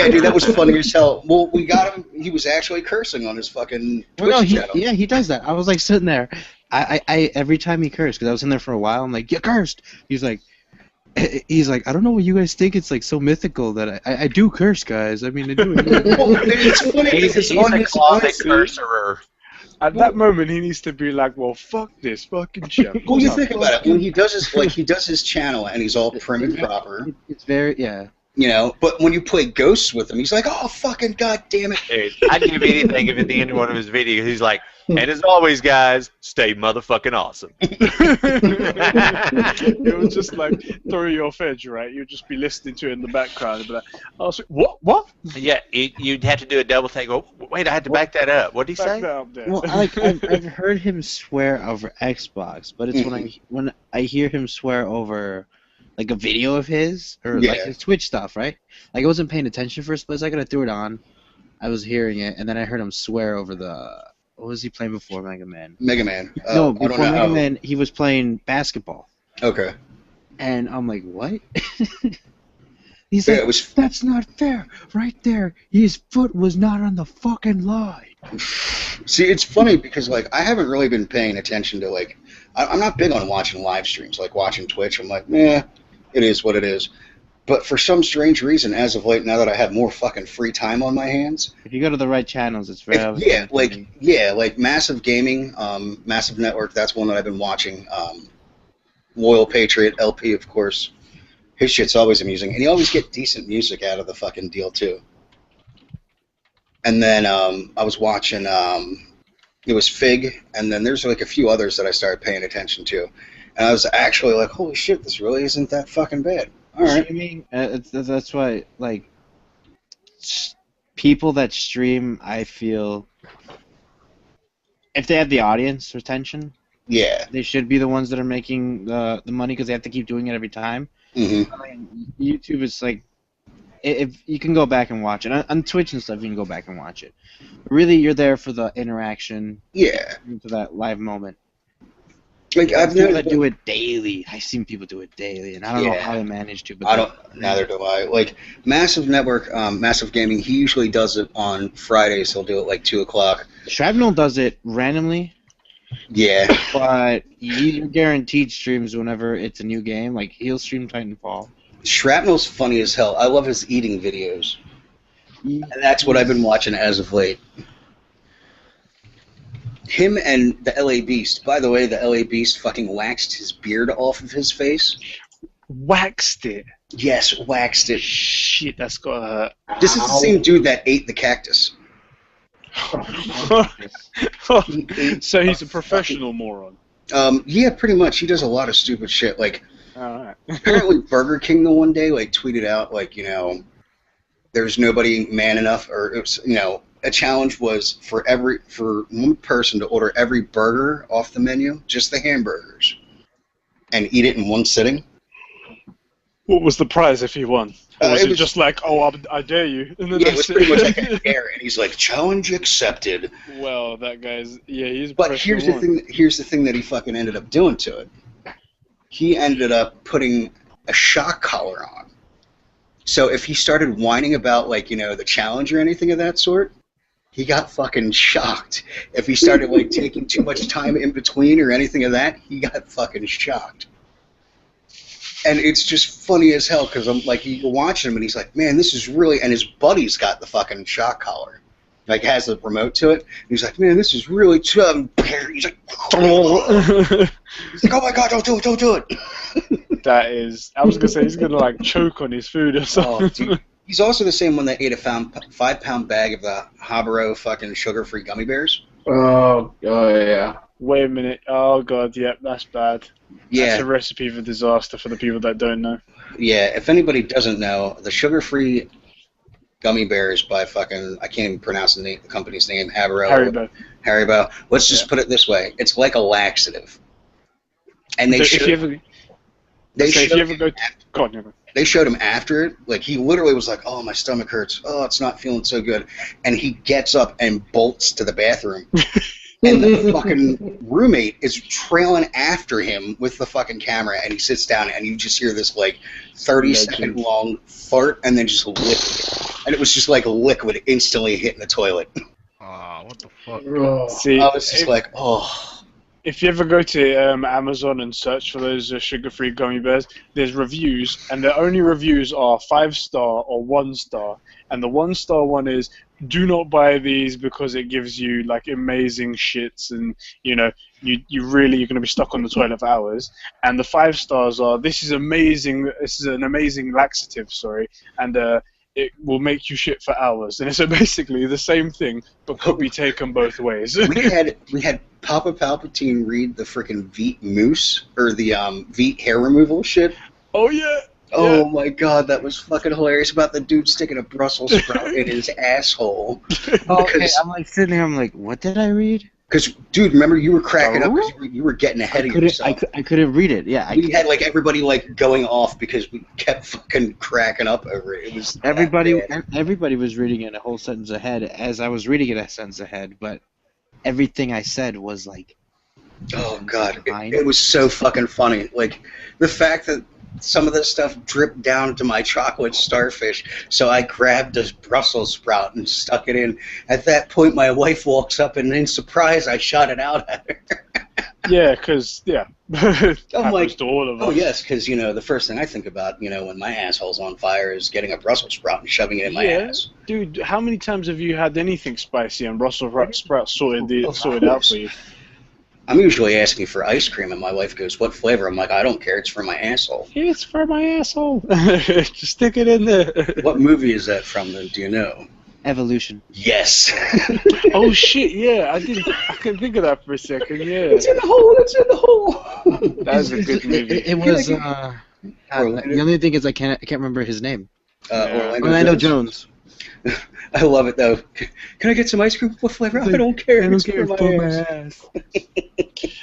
dude, that was funny as hell. Well, we got him. He was actually cursing on his fucking Twitch Well, no, channel. he does that. I was like sitting there. I every time he cursed, because I was in there for a while, I'm like, you cursed. He's like, I don't know what you guys think. It's like so mythical that I do curse, guys. I mean, I do. Well, it's funny because He's on a his closet curserer. At that moment, he needs to be like, "Well, fuck this fucking shit." Well, you think about it. When he does his channel and he's all prim and proper. It's very, yeah. You know, but when you play Ghosts with him, he's like, "Oh, fucking goddamn it!" Dude, I'd give anything if at the end of one of his videos he's like, and as always, guys, stay motherfucking awesome. It would just like throw you off edge, right? You'd just be listening to it in the background and be like, "Oh, so, what? Yeah, you'd have to do a double take. Oh, wait, I had to back that up. What did he Back say? that up there." Well, I've heard him swear over Xbox, but it's when I hear him swear over like a video of his or like Yeah. his Twitch stuff, right? Like I wasn't paying attention for a split second. I threw it on. I was hearing it, and then I heard him swear over the. What was he playing before Mega Man? Mega Man. No, I before don't know. Mega Man, he was playing basketball, Okay. and I'm like, what? He's Yeah, like, it was. that's not fair. Right there, his foot was not on the fucking line. See, it's funny because like I haven't really been paying attention to like I'm not big on watching live streams, like watching Twitch. I'm like, meh, it is what it is. But for some strange reason, as of late, now that I have more fucking free time on my hands, If you go to the right channels, it's very like Massive Gaming, Massive Network. That's one that I've been watching. Loyal Patriot LP, of course. His shit's always amusing, and you always get decent music out of the fucking deal too. And then I was watching. It was Fig, and then there's like a few others that I started paying attention to, and I was actually like, holy shit, this really isn't that fucking bad. All right. Streaming, that's why, like, people that stream, I feel, if they have the audience retention, Yeah. they should be the ones that are making the money because they have to keep doing it every time. Mm-hmm. I mean, YouTube is like, if you can go back and watch it on Twitch and stuff, you can go back and watch it. Really, you're there for the interaction, Yeah. for that live moment. Like I've People never. that do it daily. I've seen people do it daily, and I don't know Yeah. how they manage to. But I don't. Neither do I. Like Massive Network, Massive Gaming. He usually does it on Fridays. He'll do it like 2:00. Shrapnel does it randomly, Yeah. but you're guaranteed streams whenever it's a new game. Like he'll stream Titanfall. Shrapnel's funny as hell. I love his eating videos. And that's what I've been watching as of late. Him and the LA Beast. By the way, the LA Beast fucking waxed his beard off of his face. Waxed it. Yes, waxed it. Shit, that's got This is the same dude that ate the cactus. So he's a professional moron. Yeah, pretty much. He does a lot of stupid shit. Like, Alright. apparently Burger King the one day, like, tweeted out, like, you know, there's nobody man enough, or, it was, you know, a challenge was for one person to order every burger off the menu, just the hamburgers, and eat it in one sitting. What was the prize if he won? Or was it it was- just like, oh, I dare you? And then Yeah, it was that's pretty much like a dare, and he's like, challenge accepted. Well, that guy's, yeah, he's a But professional here's the thing that he fucking ended up doing to it. He ended up putting a shock collar on. So if he started whining about, like, you know, the challenge or anything of that sort, he got fucking shocked. If he started, like, taking too much time in between or anything of that, he got fucking shocked. And it's just funny as hell, because I'm like, you're watching him, and he's like, man, this is really... And his buddy's got the fucking shock collar. Like, has the remote to it. And he's like, man, this is really... He's like, he's like, oh my god, don't do it. That is, I was gonna say he's gonna like choke on his food or something. Oh, dude. He's also the same one that ate a 5-pound bag of the Habaro fucking sugar-free gummy bears. Oh yeah. Wait a minute. Oh god, yep, that's bad. Yeah, That's a recipe for disaster for the people that don't know. yeah. If anybody doesn't know, the sugar-free gummy bears by fucking... I can't even pronounce the company's name. Haribo. Haribo. Let's just put it this way. It's like a laxative. And they So if you showed... ever, They so if showed you ever go, go on, Nico. They showed him after it. Like, he literally was like, oh, my stomach hurts. Oh, it's not feeling so good. And he gets up and bolts to the bathroom. And the fucking roommate is trailing after him with the fucking camera. And he sits down, and you just hear this, like, 30-second long fart, and then just liquid. And it was just like liquid instantly hitting the toilet. Ah, what the fuck? Oh. See, I was just like, oh. if you ever go to Amazon and search for those sugar-free gummy bears, there's reviews, and the only reviews are 5-star or 1-star. And the 1-star one is, do not buy these because it gives you like amazing shits, and you know you're going to be stuck on the toilet for hours. And the 5 stars are, this is amazing. This is an amazing laxative, and it will make you shit for hours. And it's basically the same thing, but could be taken both ways. we had Papa Palpatine read the freaking Veet Moose, or the Veet hair removal shit. Oh yeah. Oh my god, that was fucking hilarious, about the dude sticking a Brussels sprout in his asshole. Okay, I'm like sitting there, I'm like, what did I read? Because, dude, remember you were cracking up because you were getting ahead of yourself. I couldn't read it. Yeah, We had like everybody like going off because we kept fucking cracking up over it. It was that bad. everybody was reading it a whole sentence ahead as I was reading it a sentence ahead, but everything I said was like, oh god, it was so fucking funny. Like the fact that some of this stuff dripped down to my chocolate starfish, so I grabbed a Brussels sprout and stuck it in. At that point, my wife walks up, and in surprise, I shot it out at her. Yeah, because, happens like, to all of us. Oh, yes, because, the first thing I think about, when my asshole's on fire is getting a Brussels sprout and shoving it in my ass. Dude, how many times have you had anything spicy and Brussels sprouts sorted out for you? I'm usually asking for ice cream, and my wife goes, what flavor? I'm like, I don't care, it's for my asshole. It's for my asshole. Just stick it in there. What movie is that from, then? Do you know? Evolution. Yes. Oh, shit, yeah. I couldn't think of that for a second, yeah. It's in the hole, it's in the hole. That's a good movie. It was, the only thing is I can't remember his name. Orlando Jones. I love it, though. Can I get some ice cream? What flavor? I don't care. I don't care. It's for my ass.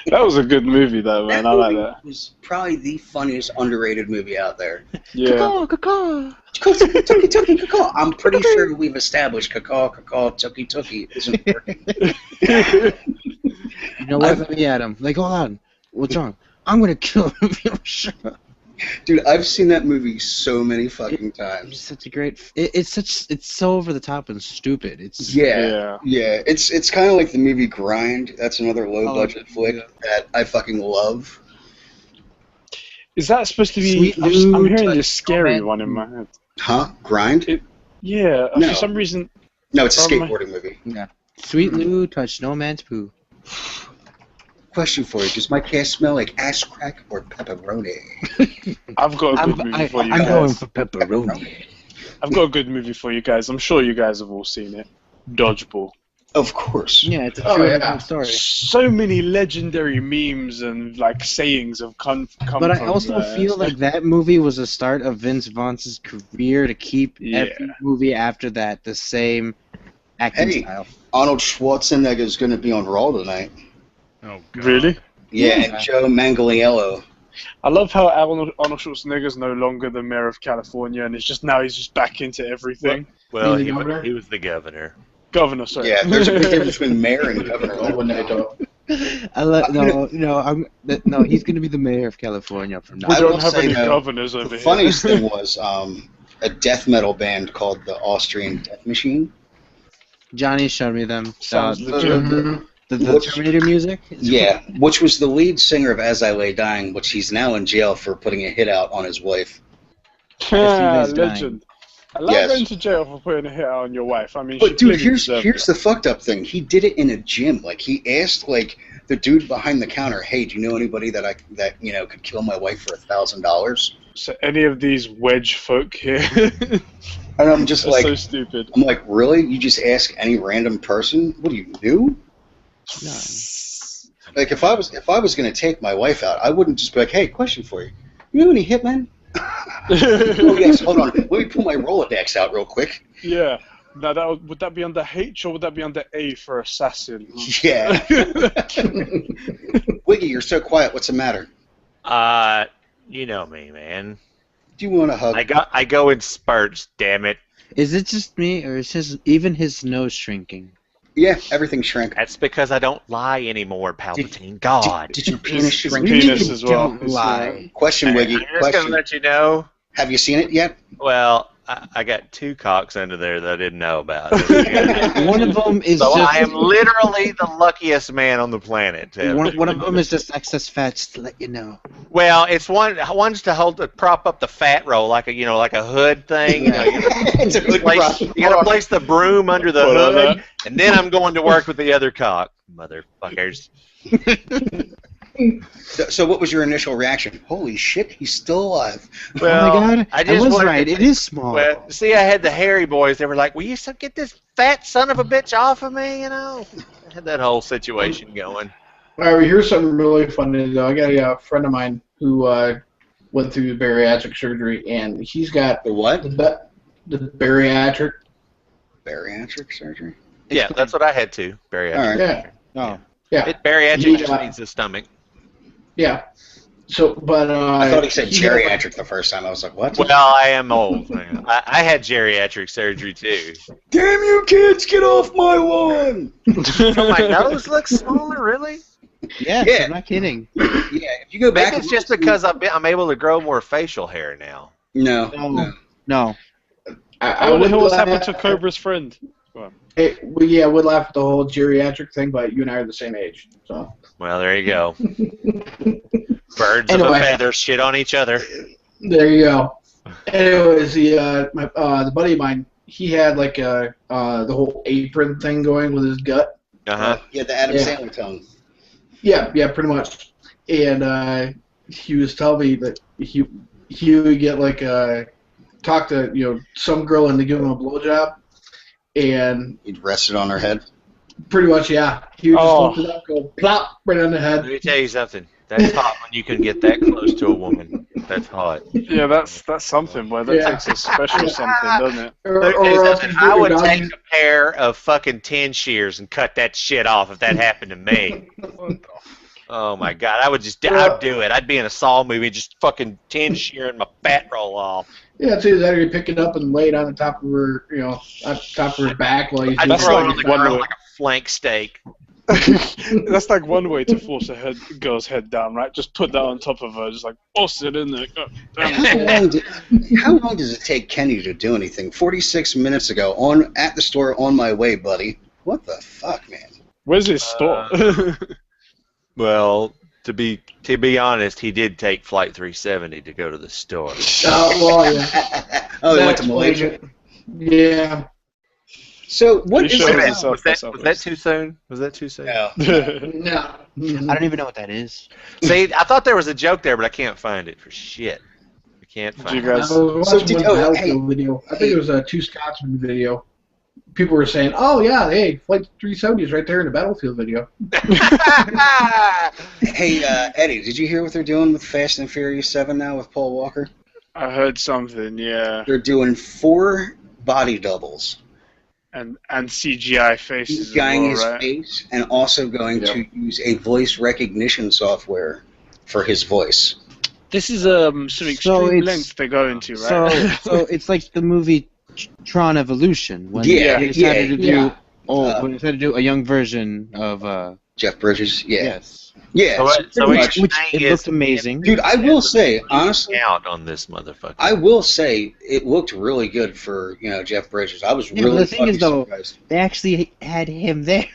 That was a good movie, though, man. I like that. It was probably the funniest underrated movie out there. Yeah. Caw. Caw. I'm pretty sure we've established caw, tucky isn't working. You know what? Let me at him. Like, hold on. What's wrong? I'm gonna kill him. Dude, I've seen that movie so many fucking times. It's such a great. It's so over the top and stupid. It's yeah. It's kind of like the movie Grind. That's another low budget flick that I fucking love. Is that supposed to be? I'm hearing this scary one in my head. Huh? Grind? Yeah. No. For some reason. No, it's a skateboarding movie. Yeah. Sweet Lou touched no man's poo. Question for you: does my cast smell like ass crack or pepperoni? I've got a good movie for you guys. I'm going for pepperoni. I've got a good movie for you guys. I'm sure you guys have all seen it. Dodgeball. Of course. Yeah, it's a true story. So many legendary memes and like sayings have come But I from also feel like that movie was the start of Vince Vaughn's career to keep every movie after that the same acting style. Arnold Schwarzenegger is going to be on Raw tonight. Oh, God. Really? Yeah, and Joe Manganiello. I love how Arnold Schwarzenegger is no longer the mayor of California, and he's just back into everything. Well, he was the governor. Governor, sorry. Yeah, there's a big difference between mayor and governor. No, he's going to be the mayor of California from now. We don't have any governors over here. The funniest thing was a death metal band called the Austrian Death Machine. Johnny showed me them. Sounds legit. The Terminator music? Yeah, which was the lead singer of As I Lay Dying, which he's now in jail for putting a hit out on his wife. Legend. I love going to jail for putting a hit out on your wife. I mean, but dude, here's the fucked up thing. He did it in a gym. Like he asked the dude behind the counter, "Hey, do you know anybody that could kill my wife for $1,000?" So any of these wedge folk here? And I'm just like, so stupid. I'm like, really? You just ask any random person? What do you do? No. Like if I was gonna take my wife out, I wouldn't just be like, "Hey, question for you. You know any hitmen?" Oh yes, hold on. Let me pull my Rolodex out real quick. Yeah. Now would that be under H or would that be under A for assassin? Yeah. Wiggy, you're so quiet. What's the matter? You know me, man. Do you want a hug? I go in spurts. Damn it. Is it just me, or is even his nose shrinking? Yeah, everything shrank. That's because I don't lie anymore, Palpatine. God. Did your penis shrink? His penis as well. Don't lie. Question, Wiggy. I'm just gonna let you know. Have you seen it yet? Well, I got 2 cocks under there that I didn't know about. One of them is So just I am literally the luckiest man on the planet. one of them is just excess fat. Just to let you know. Well, it's one's to prop up the fat roll like a hood thing. You know, It's a good prop. you gotta place the broom under the hood, and then I'm going to work with the other cock, motherfuckers. So what was your initial reaction? Holy shit, he's still alive. Well, oh my god, I I just was wanted right. to- It is small. Well, see, I had the hairy boys. They were like, "Will you get this fat son of a bitch off of me?" You know, I had that whole situation going. All right, here's something really funny though. I got a friend of mine who went through bariatric surgery, and he's got The what? the bariatric. Bariatric surgery? Yeah, that's what I had too. Bariatric. All right. Yeah, oh, yeah, Bariatric He, just means the stomach. yeah. So, but I thought he said had, geriatric the first time. I was like, what? Well, I am old. I had geriatric surgery too. Damn you kids, get off my lawn! So my nose looks smaller, really? yes, Yeah. I'm not kidding. Yeah, if you go back... Maybe it's just because I'm able to grow more facial hair now. No. No. I I wonder would what's laugh- happened to Cobra's friend. Hey, I would laugh at the whole geriatric thing, but you and I are the same age, so. Well, there you go. Birds of a Anyway. feather shit on each other. There you go. Anyways, the buddy of mine, he had like the whole apron thing going with his gut. Uh-huh. Yeah, the Adam Yeah. Sandler tongue. Yeah, pretty much. And he was telling me that he would get like talk to some girl into give him a blowjob, and He'd rest it on her head. pretty much he would just Oh. lift it up, go plop right on the Let head. me tell you something. That's hot when you can get that close to a woman. That's hot. Yeah, that's something, boy. That Yeah. takes a special something, doesn't it? Or, Let me tell you else something. just do I your would dog- take a pair of fucking 10 shears and cut that shit off if that happened to me. Oh my god, I'd do it. I'd be in a Saw movie just fucking 10 shearing my fat roll off. Yeah, it's either that or you pick it up and lay it on the top of her, on top of her back while he's I'd doing throw it like on the one ground way. like a flank steak. That's like one way to force a girl's head down, right? Just put that on top of her, just like bust it in there. Oh, damn. How long does it take Kenny to do anything? 46 minutes ago, at the store on my way, buddy. What the fuck, man? Where's his store? Well, to be honest, he did take Flight 370 to go to the store. well, yeah. Oh, he That went to Malaysia. explains it. Yeah. So what He is showed it? himself by Was that Southwest. too soon? Was that too soon? No. No. I don't even know what that is. See, I thought there was a joke there, but I can't find it for shit. I can't Did find you it. I guys? was So watching did- one oh, Battlefield video. I think it was a Two Scotsmen video. People were saying, "Oh yeah, hey, Flight 370 is right there in the Battlefield video." Hey, Eddie, did you hear what they're doing with Fast and Furious 7 now with Paul Walker? I heard something, yeah, They're doing 4 body doubles. and CGI faces as Guying well, his right? face and also going to use a voice recognition software for his voice. This is some So extreme it's- lengths they go into, right? So it's like the movie Tron Evolution when Yeah, they decided to do yeah. when they decided to do a young version of Jeff Bridges, yeah. yes, Yeah, So, it's so pretty what much- you're which saying it is- looked amazing. Dude, I will say, honestly, Out on this motherfucker. I will say it looked really good for, Jeff Bridges. I was Yeah, but really the thing is, fucking though- surprised. They actually had him there.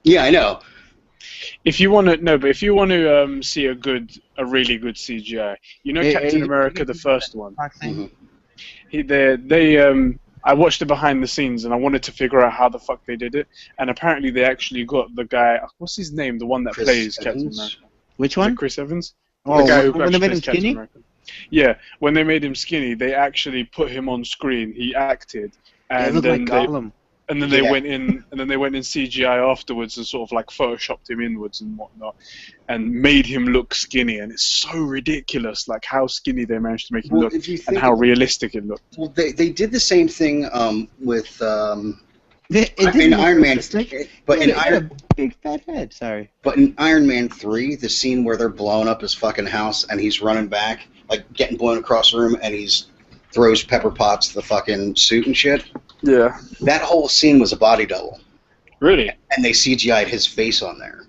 Yeah, I know. If you want to see a really good CGI, Captain America, the first one. Mhm. I watched it behind the scenes and I wanted to figure out how the fuck they did it. And apparently they actually got the guy. What's his name? The one that Chris plays Captain Evans? America. Which Is it one? Chris Evans. Oh, the guy who when they actually made him plays Captain skinny. America. Yeah, when they made him skinny, they actually put him on screen. He acted, They and look then like Gollum. they Yeah. went in CGI afterwards and sort of like photoshopped him inwards and whatnot, and made him look skinny. And it's so ridiculous, like how skinny they managed to make him Well, look if you and think how realistic it looked. well, they did the same thing with It in didn't look Iron Man, realistic. but in He had Iron a big fat head. Sorry. But in Iron Man 3, the scene where they're blowing up his fucking house and he's running back, like getting blown across the room, and throws Pepper Potts the fucking suit and shit. Yeah, That whole scene was a body double, really. and they CGI'd his face on there.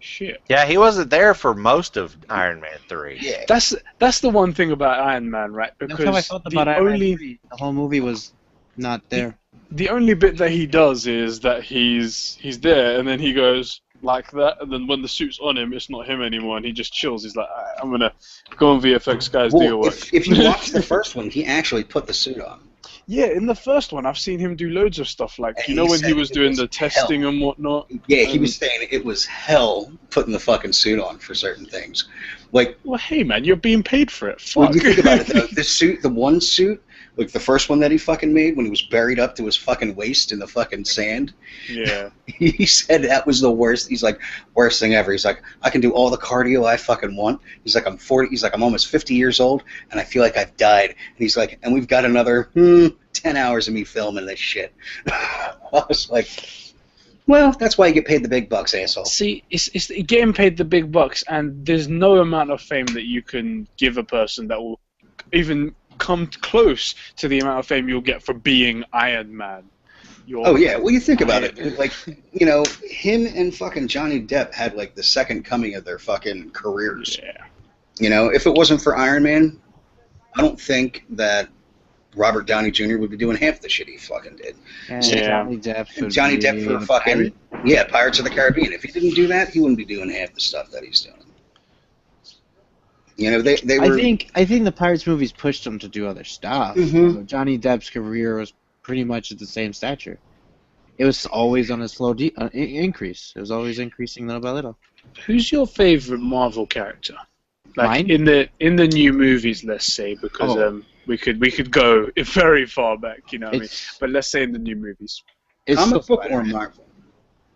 Shit. Yeah, he wasn't there for most of Iron Man 3. Yeah. That's the one thing about Iron Man, right? That's Because how I felt the about Iron Man only 3. The whole movie was not there. the only bit that he does is that he's there, and then he goes like that, and then when the suit's on him, it's not him anymore, and he just chills. He's like, "Alright, I'm gonna go on VFX, guys, do your Well, work." if you watch the first one, he actually put the suit on. Yeah, in the first one, I've seen him do loads of stuff, like, And you know, he when he said was it doing was the testing and whatnot. Yeah, he was saying it was hell putting the fucking suit on for certain things. Like, Well, hey, man, you're being paid for it. when Fuck. you think about it, though, the suit, the one suit, like the first one that he fucking made when he was buried up to his fucking waist in the fucking sand, Yeah. he said that was the worst. He's like, worst thing ever. He's like, I can do all the cardio I fucking want. He's like, I'm 40. He's like, I'm almost 50 years old, and I feel like I've died. And he's like, and we've got another 10 hours of me filming this shit. I was like, well, that's why you get paid the big bucks, asshole. See, it's getting paid the big bucks, and there's no amount of fame that you can give a person that will even come close to the amount of fame you'll get for being Iron Man. Oh yeah, well you think about it, like, you know, him and fucking Johnny Depp had like the second coming of their fucking careers. Yeah. You know, if it wasn't for Iron Man, I don't think that Robert Downey Jr. would be doing half the shit he fucking did. And Yeah. Johnny Depp. would Johnny be Depp for the fucking pirate. Pirates of the Caribbean. If he didn't do that, he wouldn't be doing half the stuff that he's doing. You know, they were. I think the Pirates movies pushed him to do other stuff. Mhm. So Johnny Depp's career was pretty much at the same stature. It was always on a slow increase. It was always increasing little by little. Who's your favorite Marvel character? Like Mine? in the new movies, let's say, because Oh. we could go very far back, you know what I mean? It's But let's say in the new movies. it's comic still book or Marvel?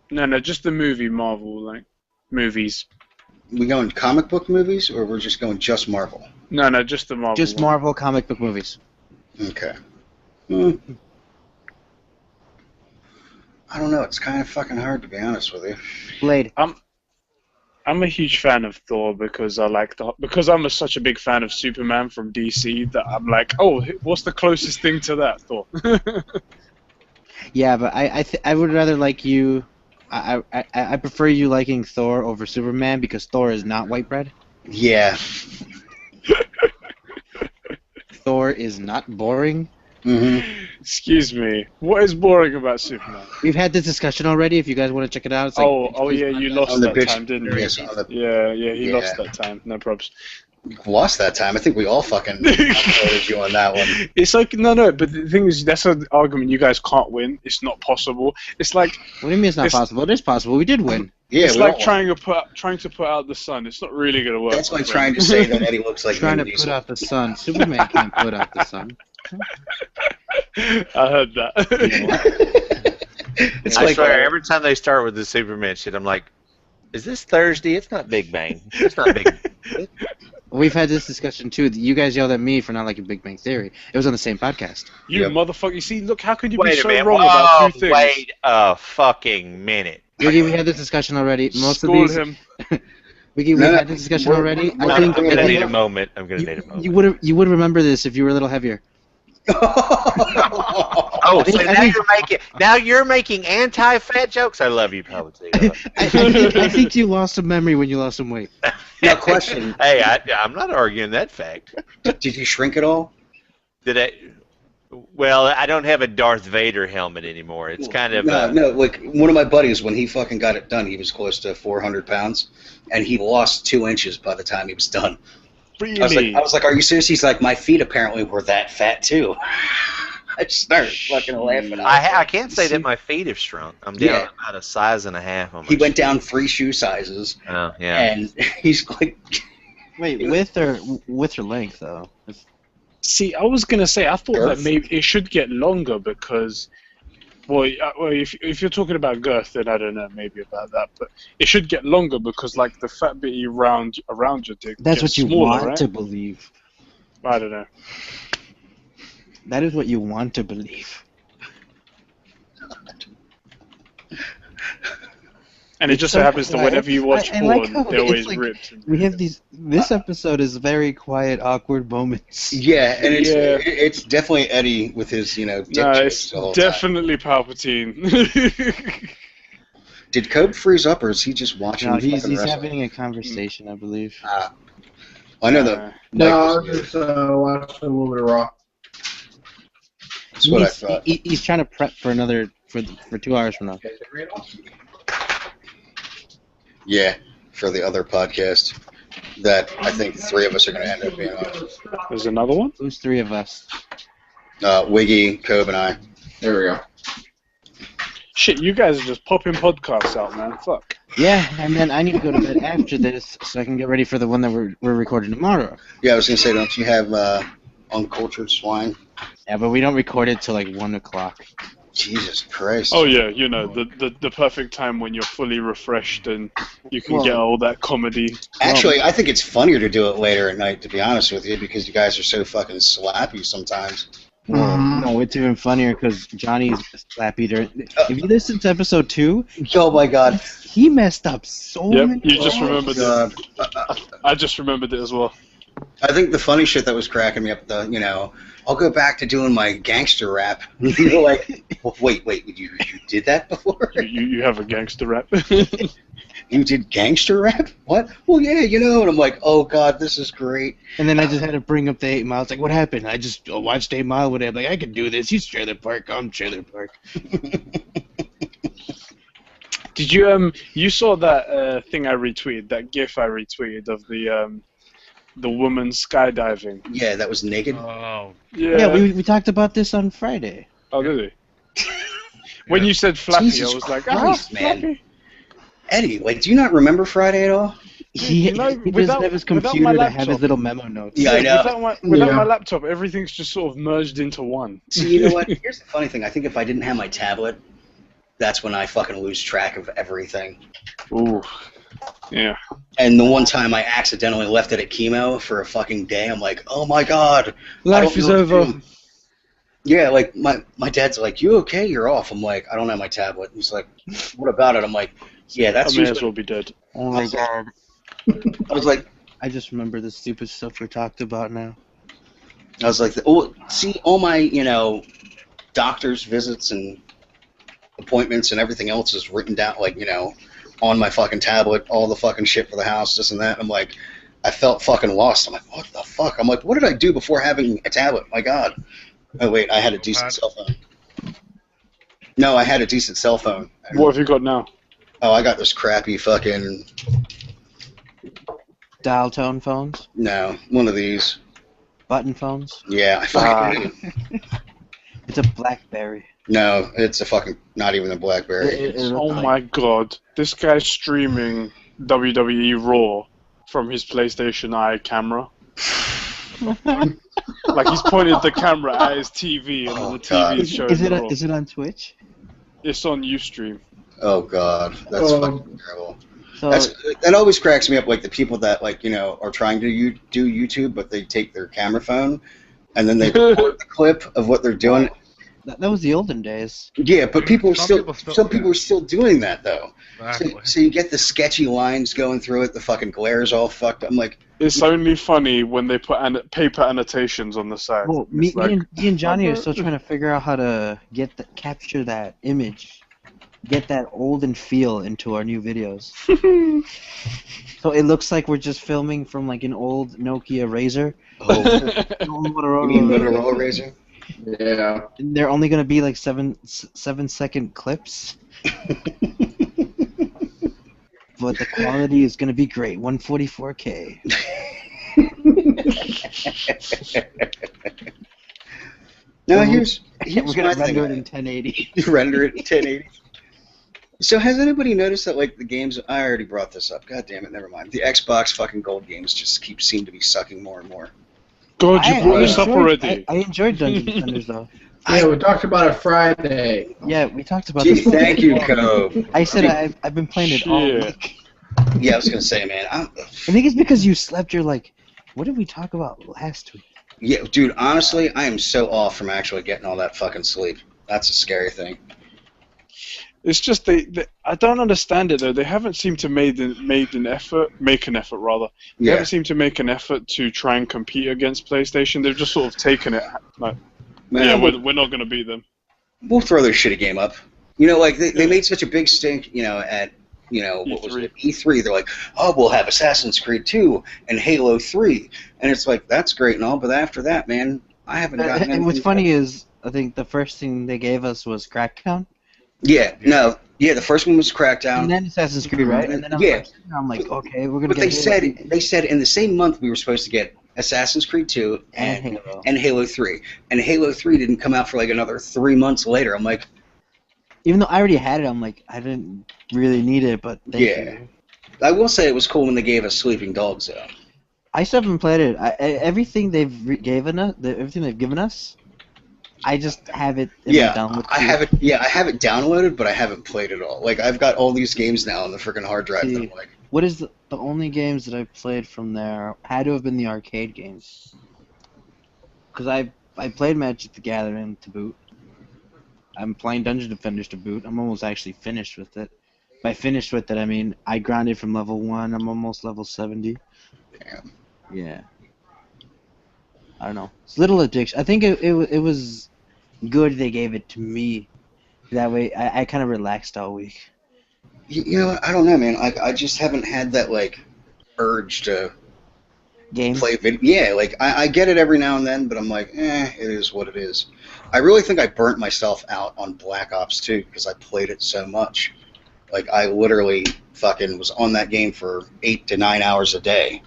No, just the movie Marvel, like movies. We going comic book movies, or we're just going just Marvel? No, just the Marvel. just one. Marvel comic book movies. Okay. I don't know. It's kind of fucking hard, to be honest with you. Blade. I'm a huge fan of Thor because because I'm such a big fan of Superman from DC that I'm like, oh, what's the closest thing to that, Thor? Yeah, but I would rather like you. I prefer you liking Thor over Superman because Thor is not white bread. Yeah. Thor is not boring. Excuse me. What is boring about Superman? We've had this discussion already. If you guys want to check it out, it's like Oh yeah, you lost On the that bitch- time, didn't you? yes, on the- Yeah, he Yeah. lost that time. No probs. Lost that time. I think we all fucking uploaded you on that one. It's like no, but the thing is, that's an argument you guys can't win. It's not possible. It's like what do you mean it's not It's- possible? It is possible. We did win. Yeah, it's we like all- trying to put out the sun. It's not really gonna work. That's my like friend. trying to say that Eddie looks like Trying to Vin put Diesel. out the sun. Superman can't put out the sun. I heard that. It's I like swear, every time they start with the Superman shit, I'm like, is this Thursday? It's not Big Bang. It's not Big Bang. We've had this discussion too. You guys yelled at me for not liking Big Bang Theory. It was on the same podcast. You Yep. motherfucker! You see, look, how could you be Wait a so minute. wrong Whoa, about two things? wait a fucking minute. Wiggy, we had this discussion already. Most School of these, him. Wiggy, we No, had this discussion we're- already. we're I I'm think gonna I need a think moment. I'm gonna need a moment. you would remember this if you were a little heavier. Oh, so I think- now you're making anti-fat jokes. I love you, Palpatine. I think you lost some memory when you lost some weight. Now, question: Hey, I'm not arguing that fact. did you shrink at all? Did I? Well, I don't have a Darth Vader helmet anymore. It's kind of no. Like one of my buddies, when he fucking got it done, he was close to 400 pounds, and he lost 2 inches by the time he was done. Really? I was like, are you serious? He's like, my feet apparently were that fat too. I just started fucking laughing. I can't say that my feet have shrunk. I'm down Yeah. about a size and a half on my He went shoes. down 3 shoe sizes, Oh, yeah. and he's like, Wait, width or length though? See, I was gonna say I thought Girth? that maybe it should get longer because, well, if you're talking about girth, then I don't know maybe about that, but it should get longer because like the fat bit around your dick. That's gets what you smaller, want right? to believe. I don't know. That is what you want to believe. And it just so happens that whenever you watch I porn, like how they're it's always like- ripped. We have these. This episode is very quiet, awkward moments. yeah, and it's Yeah. it's definitely Eddie with his dick No, jokes it's the whole time. definitely Palpatine. Did Cope freeze up, or is he just watching? No, he's fucking wrestling? having a conversation, I believe. Well, I know that. No, Mike I was was just watching a little bit of Raw. That's what I thought. He's trying to prep for for 2 hours from now. Yeah, for the other podcast that I think 3 of us are going to end up being on. There's another one? Who's 3 of us? Wiggy, Cobe, and I. There we go. Shit, you guys are just popping podcasts out, man. Fuck. Yeah, and then I need to go to bed after this so I can get ready for the one that we're recording tomorrow. Yeah, I was going to say, don't you have uncultured swine? Yeah, but we don't record it till like 1 o'clock. Jesus Christ. Oh yeah, you know, the perfect time when you're fully refreshed and you can get all that comedy. Actually, I think it's funnier to do it later at night, to be honest with you, because you guys are so fucking slappy sometimes. Well, no, it's even funnier because Johnny's slappy during. If you listen to episode 2, Oh my God. he messed up so Yep, many you just times. remembered it. I just remembered it as well. I think the funny shit that was cracking me up, I'll go back to doing my gangster rap. You're like, well, wait, you did that before? You have a gangster rap. You did gangster rap? What? Well, yeah, and I'm like, oh God, this is great. And then I just had to bring up the 8 Mile. It's like, what happened? I just watched 8 Mile with him. Like, I can do this. He's Trailer Park. I'm Trailer Park. Did you you saw that thing I retweeted, that GIF I retweeted of the woman skydiving? Yeah, that was naked. Oh, Yeah, we talked about this on Friday. Oh, did he? When you said Flappy, Jesus I was like, Christ, man. Flappy. Eddie, do you not remember Friday at all? He You know, doesn't without- have his without computer my to have his laptop. little memo notes. Yeah, I know. Without my Yeah. laptop, everything's just sort of merged into one. See, you know what? Here's the funny thing. I think if I didn't have my tablet, that's when I fucking lose track of everything. Ooh. Yeah. And the one time I accidentally left it at chemo for a fucking day, I'm like, oh my God. I Life don't is know what to over. do. Yeah, like my dad's like, you okay? You're off. I'm like, I don't have my tablet. He's like, what about it? I'm like, yeah, that's I may as usually. well be dead. Oh my god. I was like, I remember the stupid stuff we talked about now. oh, see, all my, doctor's visits and appointments and everything else is written down, on my fucking tablet, all the fucking shit for the house, this and that. I'm like, I felt fucking lost. I'm like, what the fuck? I'm like, what did I do before having a tablet? My God. Oh, wait, I had a decent cell phone. No, I had a decent cell phone. What have you got now? Oh, I got this crappy fucking, Dial tone phones, no, one of these. button phones. Yeah, I fucking hate it. It's a BlackBerry. No, it's a fucking, not even a BlackBerry. Oh my god. This guy's streaming WWE Raw from his PlayStation Eye camera. Like he's pointed the camera at his TV and then the TV is showing the Raw. Is it on Twitch? It's on Ustream. Oh God, that's fucking terrible. So That always cracks me up, like the people that are trying to do YouTube, but they take their camera phone and then they record the clip of what they're doing. that was the olden days. Yeah, but people are Some some people people are still doing that though. exactly. So you get the sketchy lines going through it, the fucking glare's all fucked up. I'm like, It's only funny when they put paper annotations on the side. Well, It's like, me and Johnny are still trying to figure out how to capture that image, get that olden feel into our new videos. So it looks like we're just filming from like an old Nokia Razr. oh, Old you Motorola mean Razr. Motorola Razr? Yeah. They're only gonna be like 7-second clips, but the quality is gonna be great. 144K. Now here's We're my gonna thing. render it in 1080. Render it in 1080. So has anybody noticed that the games? I already brought this up. God damn it, never mind. The Xbox fucking Gold games just seem to be sucking more and more. God, you brought this up already. I enjoyed Dungeon Defenders though. Yeah, we talked about it Friday. Yeah, we talked about Gee, this. thank you, Cobe. I said I've been playing it all Shit. week. Yeah, I was gonna say, man. I think it's because you slept. You're like, what did we talk about last week? Yeah, dude. Honestly, I am so off from actually getting all that fucking sleep. That's a scary thing. It's just I don't understand it though. They haven't seemed to make an effort. They Yeah. haven't seemed to make an effort to try and compete against PlayStation. They've just sort of taken it like, Man, yeah, we're not going to beat them. we'll throw their shitty game up. You know, like they made such a big stink, you know, at what was it, E3? They're like, oh, we'll have Assassin's Creed 2 and Halo 3, and it's like that's great and all, but after that, man, I haven't gotten. And what's funny is, I think the first thing they gave us was Crackdown. Yeah, no, yeah, the first one was Crackdown, And then Assassin's Creed, right? And then I'm like, okay, we're gonna but get. they said in the same month we were supposed to get Assassin's Creed 2 and Halo 3, and Halo 3 didn't come out for like another 3 months later. I'm like. Even though I already had it, I'm like, I didn't really need it, but thank you. I will say it was cool when they gave us Sleeping Dogs, though. I still haven't played it. Everything they've given us, I just have it in my download. I have it. Yeah, I have it downloaded, but I haven't played it all. Like I've got all these games now on the freaking hard drive. See, that I'm like, what is the only games that I played from there had to have been the arcade games. Because I played Magic the Gathering to boot. I'm playing Dungeon Defenders to boot. I'm almost actually finished with it. By finished with it, I mean I grinded from level 1. I'm almost level 70. damn. Yeah. I don't know. It's little addiction. I think it was good they gave it to me. That way I kind of relaxed all week. You know, I don't know, man. I just haven't had that like urge to play video. Yeah, like I get it every now and then, but I'm like, it is what it is. I really think I burnt myself out on Black Ops 2 because I played it so much. Like I literally fucking was on that game for 8 to 9 hours a day.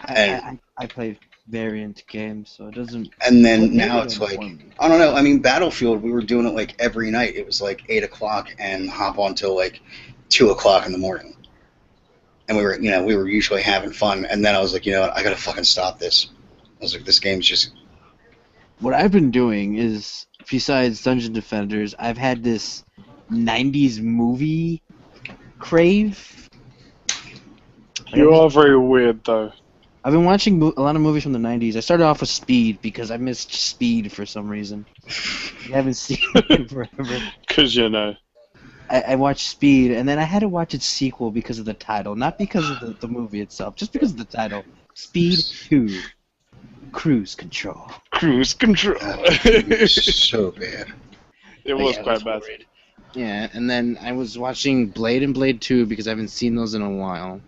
I play variant games, so it doesn't. And then now it's like, I don't know. I mean, Battlefield, we were doing it like every night. It was like 8 o'clock and hop on till like 2 o'clock in the morning. And we were usually having fun. And then I was like, you know what? I gotta fucking stop this. I was like, this game's just. What I've been doing is, besides Dungeon Defenders, I've had this 90s movie crave. You are very weird, though. I've been watching a lot of movies from the 90s. I started off with Speed because I missed Speed for some reason. I haven't seen it in forever. Because, you know. I watched Speed, and then I had to watch its sequel because of the title. Not because of the movie itself, just because of the title. Speed 2. Cruise Control. Cruise Control. So bad. It was quite bad. Yeah, and then I was watching Blade and Blade 2 because I haven't seen those in a while.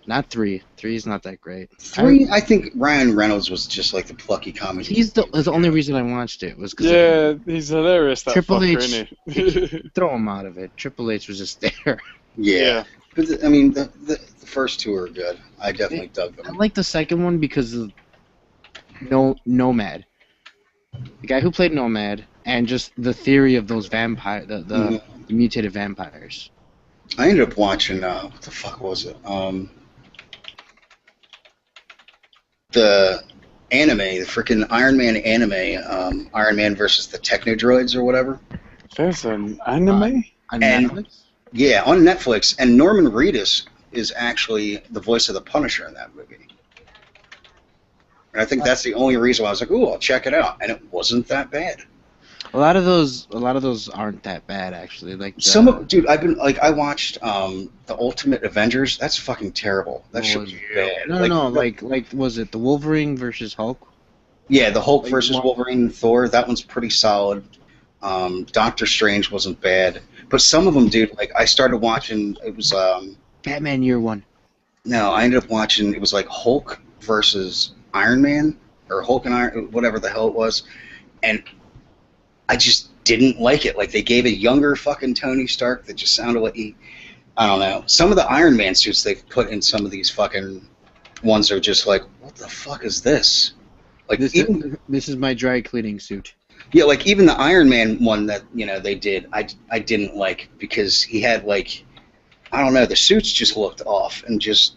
Not 3. 3 is not that great. 3, I think Ryan Reynolds was just like the plucky comedy. He's the only reason I watched it was because yeah, he's hilarious. That Triple fucker, H. isn't he? Throw him out of it. Triple H was just there. Yeah. But I mean, the first two are good. I definitely dug them. I like the second one because of Nomad. The guy who played Nomad, and just the theory of those the mutated vampires. I ended up watching, what the fuck was it? The anime, the freaking Iron Man anime, Iron Man versus the Technodroids or whatever. There's an anime? On And- Netflix? Yeah, on Netflix. And Norman Reedus is actually the voice of the Punisher in that movie. And I think that's the only reason why I was like, ooh, I'll check it out. And it wasn't that bad. A lot of those aren't that bad actually. Like Dude, I watched the Ultimate Avengers. That's fucking terrible. That shit was bad. No, was it the Wolverine versus Hulk? Yeah, the Hulk versus Wolverine and Thor. That one's pretty solid. Doctor Strange wasn't bad, but some of them, dude. Like I started watching. It was Batman Year One. No, I ended up watching. It was like Hulk versus Iron Man, or Hulk and Iron, whatever the hell it was, and I just didn't like it. Like they gave a younger fucking Tony Stark that just sounded like I don't know. Some of the Iron Man suits they've put in some of these fucking ones are just like, what the fuck is this? Like This is my dry cleaning suit. Yeah, like even the Iron Man one that they did, I didn't like because he had like, I don't know, the suits just looked off and just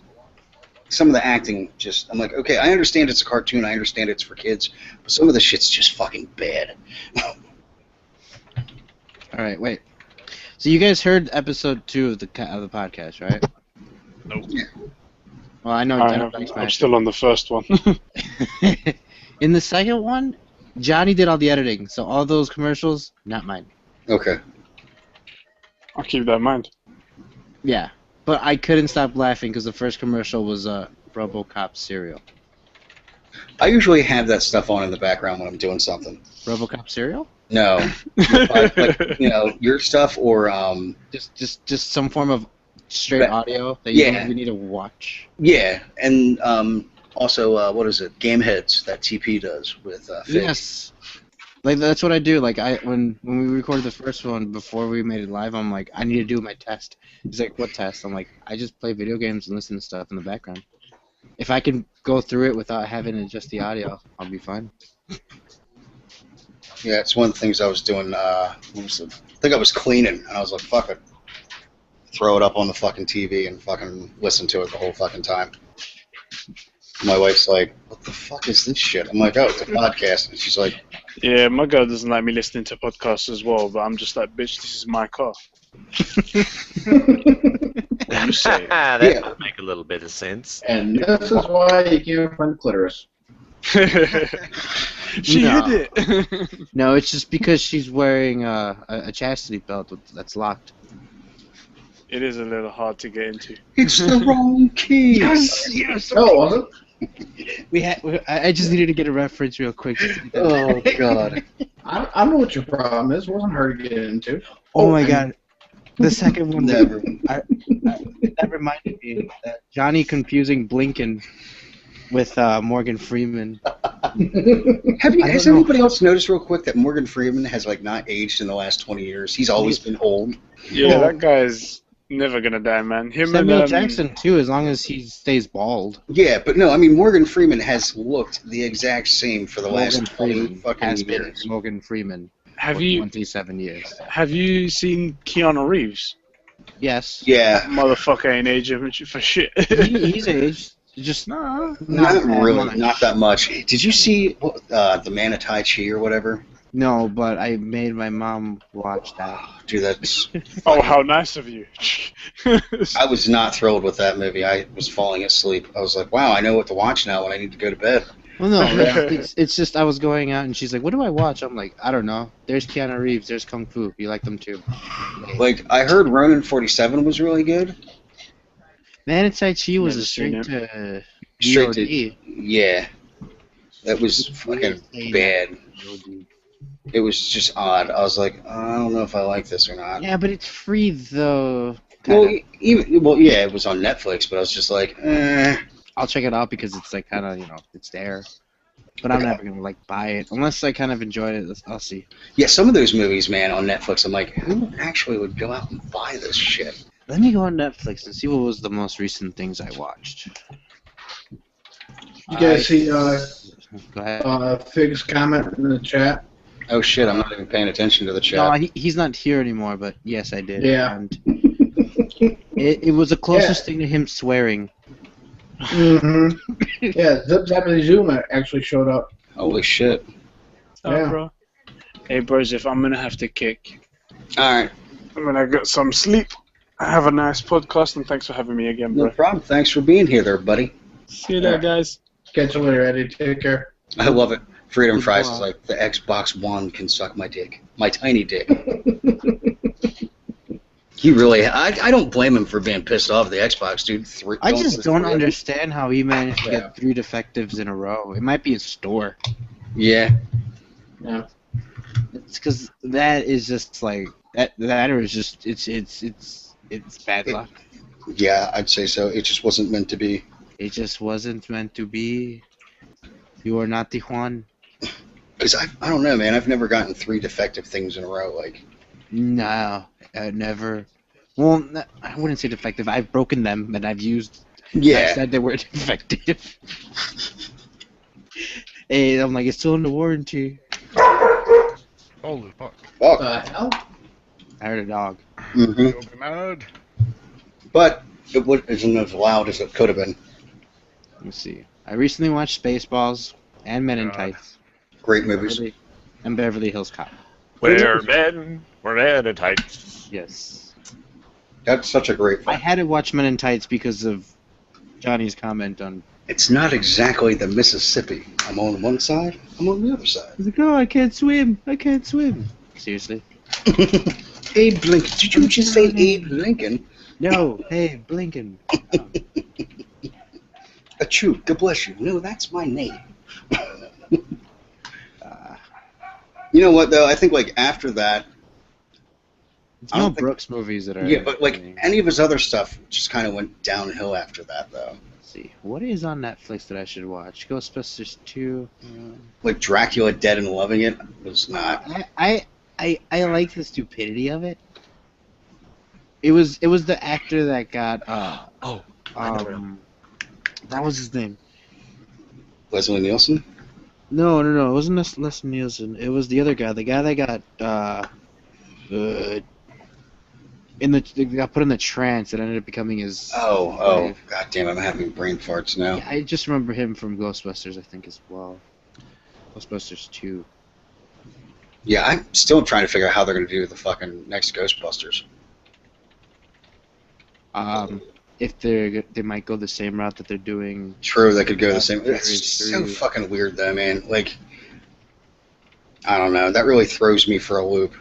some of the acting just, I'm like, okay, I understand it's a cartoon, I understand it's for kids, but some of the shit's just fucking bad. All right, wait. So you guys heard episode 2 of the podcast, right? Nope. Yeah. Well, I know. I'm still on the first one. In the second one, Johnny did all the editing, so all those commercials, not mine. Okay. I'll keep that in mind. Yeah, but I couldn't stop laughing because the first commercial was RoboCop cereal. I usually have that stuff on in the background when I'm doing something. RoboCop cereal? No, like your stuff or Just some form of straight But- audio that you yeah. don't even need to watch. yeah, and also what is it? Game Heads that TP does with Fig. Yes. Like that's what I do. Like when we recorded the first one before we made it live, I'm like, I need to do my test. He's like, what test? I'm like, I just play video games and listen to stuff in the background. If I can go through it without having to adjust the audio, I'll be fine. Yeah, it's one of the things I was doing. I think I was cleaning, and I was like, fuck it. Throw it up on the fucking TV and fucking listen to it the whole fucking time. My wife's like, what the fuck is this shit? I'm like, oh, it's a podcast. And she's like, Yeah, my girl doesn't like me listening to podcasts as well, but I'm just like, bitch, this is my car. I'm just saying. that Yeah. would make a little bit of sense. And this is why you can't find clitoris. She No. hid it. No, it's just because she's wearing a chastity belt that's locked. It is a little hard to get into. it's the wrong key. Yes. Oh, was it? I just needed to get a reference real quick. Oh, God. I don't know what your problem is. It wasn't hard to get into. Oh my god. The second one Never. that reminded me that Johnny confusing Blinken with Morgan Freeman. Has anybody else noticed real quick that Morgan Freeman has like not aged in the last 20 years? He's always been old. Yeah, that guy's never gonna die, man. Him Samuel and Jackson too, as long as he stays bald. Yeah, but no, I mean Morgan Freeman has looked the exact same for the last Morgan 20 Freeman fucking has been years. Morgan Freeman have for you 27 years. seen Keanu Reeves? Yes. Yeah, Motherfucker ain't aging for shit. He's aged. Just not that really, much. not that much. Did you see the Man of Tai Chi or whatever? No, but I made my mom watch that. Dude, that's. Oh, how nice of you. I was not thrilled with that movie. I was falling asleep. I was like, wow, I know what to watch now when I need to go to bed. Well, no, it's just I was going out and she's like, "What do I watch?" I'm like, "I don't know. There's Keanu Reeves. There's Kung Fu. You like them too." Like, I heard Ronin 47 was really good. Man, it's Tai Chi was Never a seen straight to Straight to- VOD. Yeah. That was fucking bad. It was just odd. I was like, I don't know if I like this or not. Yeah, but it's free though. Well, Kinda. yeah, it was on Netflix, but I was just like, I'll check it out because it's like kind of it's there. But I'm never gonna like buy it unless I kind of enjoyed it. I'll see. Yeah, some of those movies, man, on Netflix, I'm like, who actually would go out and buy this shit? Let me go on Netflix and see what was the most recent things I watched. You guys see Go ahead. Fig's comment in the chat? Oh shit, I'm not even paying attention to the No, chat. he's not here anymore. But yes, I did. Yeah. And it was the closest thing to him swearing. Mm-hmm. Yeah, Zip Zappity Zoom actually showed up. Holy shit. Yeah. Bro. Hey, bros, if I'm gonna have to kick, Alright, I'm gonna get some sleep. Have a nice podcast, and thanks for having me again, no bro. problem. Thanks for being here there, buddy. See you later, guys. Catch you later, Eddie. Take care. I love it. Freedom Good Fries luck. is like, the Xbox One can suck my dick. My tiny dick. He really, I don't blame him for being pissed off at the Xbox, dude. I just don't understand. understand how he managed to Yeah. get 3 defectives in a row. It might be a store. Yeah. Yeah. It's because that is just like that or is just it's bad luck. Yeah, I'd say so. It just wasn't meant to be. It just wasn't meant to be. You are not the Juan. Because I don't know, man. I've never gotten 3 defective things in a row. Like, No, never. Well, I wouldn't say defective. I've broken them and I've used. I yeah. said they were defective. Hey, I'm like, it's still under warranty. Holy fuck. Fuck. Hell? I heard a dog. hmm You'll be mad. But it isn't as loud as it could have been. Let me see. I recently watched Spaceballs and Men in God. Tights. Great movies. And Beverly Hills Cop. We're men in tights. Yes. That's such a great I film. had to watch Men in Tights because of Johnny's comment on. It's not exactly the Mississippi. I'm on one side, I'm on the other side. He's like, oh, I can't swim. I can't swim. Seriously? Abe Lincoln. Did you just say Abe Lincoln? No. Hey, Blinken. Achoo, God bless you. No, that's my name. You know what though? I think like after that, It's I don't Mel think- Brooks movies that are. yeah, but like any of his other stuff just kind of went downhill after that though. Let's see, what is on Netflix that I should watch? Ghostbusters 2. Like Dracula Dead and Loving It was not. I like the stupidity of it. It was the actor that got I know that was his name. Leslie Nielsen. No, it wasn't Les Nielsen. It was the other guy, the guy that got they got put in the trance that ended up becoming his. Oh, god damn! I'm having brain farts now. Yeah, I just remember him from Ghostbusters, I think, as well. Ghostbusters 2. Yeah, I'm still trying to figure out how they're going to do the fucking next Ghostbusters. If they might go the same route that they're doing. True, they could go the same. Furious It's so 3. fucking weird, though, man. Like, I don't know. That really throws me for a loop.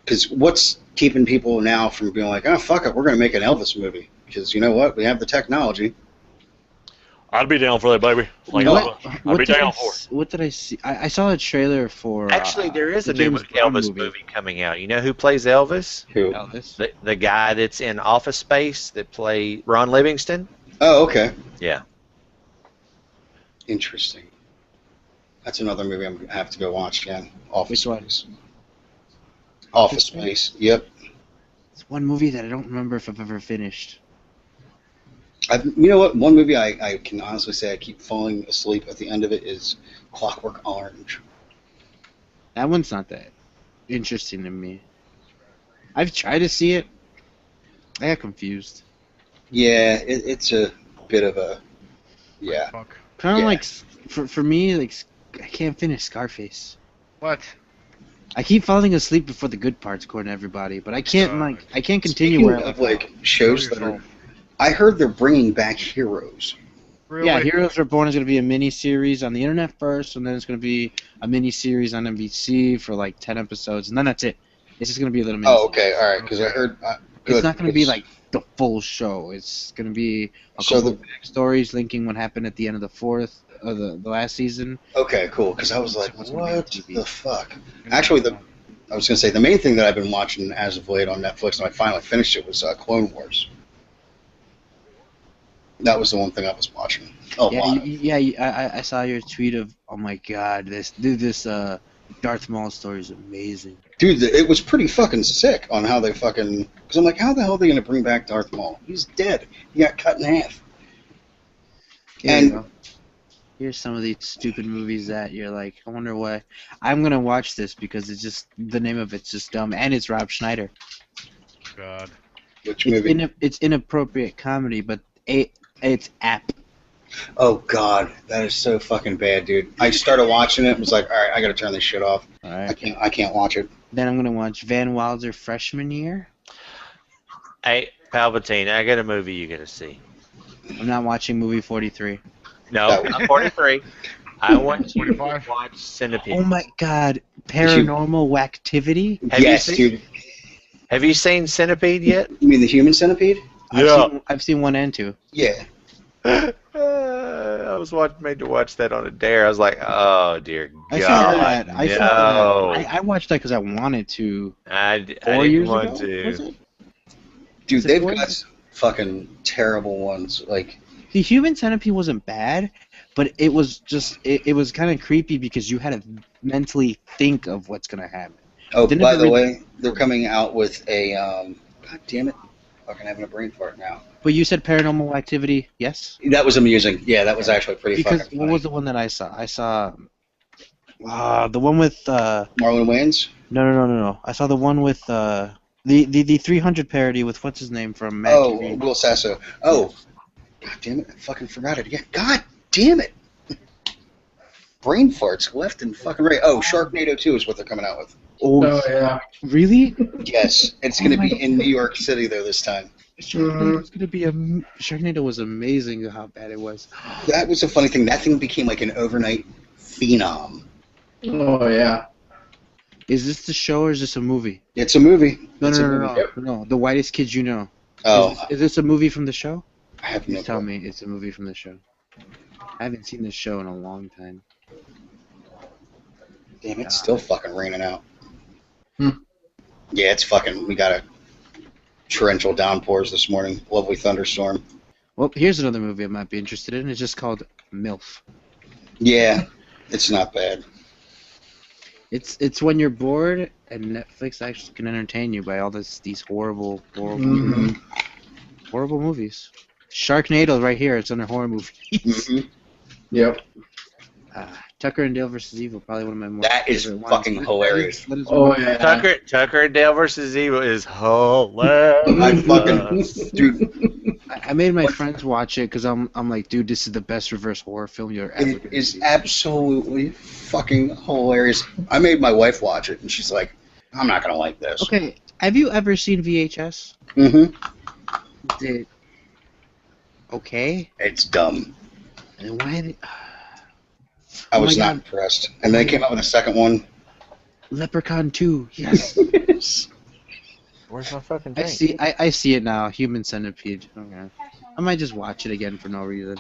Because what's keeping people now from being like, oh, fuck it, we're going to make an Elvis movie? Because you know what? We have the technology. I'd be down for that, baby. Like, I'd be down for it. What did I see? I saw a trailer for. Actually, there is the a new James Bond Elvis movie coming out. You know who plays Elvis? Who? Elvis. The guy that's in Office Space that played Ron Livingston? Oh, okay. Yeah. Interesting. That's another movie I'm going to have to go watch again. Office Which one? Space. Office Space. Yep. It's one movie that I don't remember if I've ever finished. You know what? One movie I can honestly say I keep falling asleep at the end of it is Clockwork Orange. That one's not that interesting to me. I've tried to see it. I got confused. Yeah, it's a bit of a... Yeah. Fuck. Kind of Yeah. like for me, like I can't finish Scarface. What? I keep falling asleep before the good parts, according to everybody, but I can't I can't continue Speaking where I of left like off. shows that are... I heard they're bringing back Heroes. Really? Yeah, Heroes Reborn is going to be a mini-series on the internet first, and then it's going to be a mini-series on NBC for like 10 episodes, and then that's it. It's just going to be a little mini. Oh, okay, all right. Because I heard. Good. It's not going to be like the full show. It's going to be a So couple of stories linking what happened at the end of the last season. Okay, cool. Because I was like, What's gonna be on what TV? the fuck? Actually, I was gonna say the main thing that I've been watching as of late on Netflix, and I finally finished it, was Clone Wars. That was the one thing I was watching. A lot. I saw your tweet of, oh my god, this Darth Maul story is amazing. Dude, it was pretty fucking sick on how they fucking... Because I'm like, how the hell are they going to bring back Darth Maul? He's dead. He got cut in half. Here And- you go. Here's some of these stupid movies that you're like, I wonder why. I'm gonna watch this because it's just the name of it's just dumb, and it's Rob Schneider. God. Which movie? It's inappropriate comedy, but it's apt. Oh, God. That is so fucking bad, dude. I started watching it and was like, all right, I got to turn this shit off. All I right. can't watch it. Then I'm gonna watch Van Wilder freshman year. Hey, Palpatine, I got a movie you gotta see. I'm not watching movie 43. No, That- not 43. I want you to 45? watch Centipede. Oh my god, Paranormal Wactivity. Have you Yes, seen- dude. Have you seen Centipede yet? You mean the Human Centipede? I've seen 1 and 2. Yeah. I was made to watch that on a dare. I was like, oh dear God. I saw that. No. I watched that because I wanted to. I 4 didn't years want ago, was to. it? Dude, Is it they've four? got some fucking terrible ones. Like, The Human Centipede wasn't bad, but it was just it was kind of creepy because you had to mentally think of what's gonna happen. oh, Didn't by it the really- way, they're coming out with a, God damn it. Fucking having a brain fart now. But you said Paranormal Activity, yes? That was amusing. Yeah, that was actually pretty Because fucking what funny. was the one that I saw? I saw the one with Marlon Wayans? no. I saw the one with the 300 parody with what's his name from Mad Oh, TV. Will Sasso. Oh, God damn it. I fucking forgot it again. God damn it. Brain farts left and fucking right. Oh, Sharknado 2 is what they're coming out with. Oh yeah. Really? Yes. It's going to Oh my be in New York City, though, this time. Sharknado was gonna be Sharknado was amazing. How bad it was. That was a funny thing. That thing became like an overnight phenom. Oh yeah. Is this the show or is this a movie? It's a movie. No, It's a no, movie. no. The Whitest Kids You Know. Oh, Is this a movie from the show? I have no Please tell clue. me it's a movie from the show. I haven't seen this show in a long time. Damn, it's still fucking raining out. Hmm. Yeah, it's fucking. We got a torrential downpours this morning. Lovely thunderstorm. Well, here's another movie I might be interested in. It's just called MILF. Yeah, it's not bad. It's when you're bored and Netflix actually can entertain you by all these horrible Mhm. horrible movies. Sharknado right here. It's under horror movies. hmm Yep. Tucker and Dale versus Evil, probably one of my more That is favorite fucking ones. hilarious. That is Oh one- yeah. Tucker and Dale versus Evil is hilarious. I fucking dude. I made my friends watch it because I'm like, dude, this is the best reverse horror film you're ever It gonna is see. absolutely fucking hilarious. I made my wife watch it, and she's like, "I'm not gonna like this." Okay, have you ever seen VHS? Mm-hmm. Did okay? It's dumb. And why? I Oh was my not God. impressed. And they came out with a second one. Leprechaun 2. Yes, Where's my fucking I see. I see it now. Human Centipede. Okay, I might just watch it again for no reason.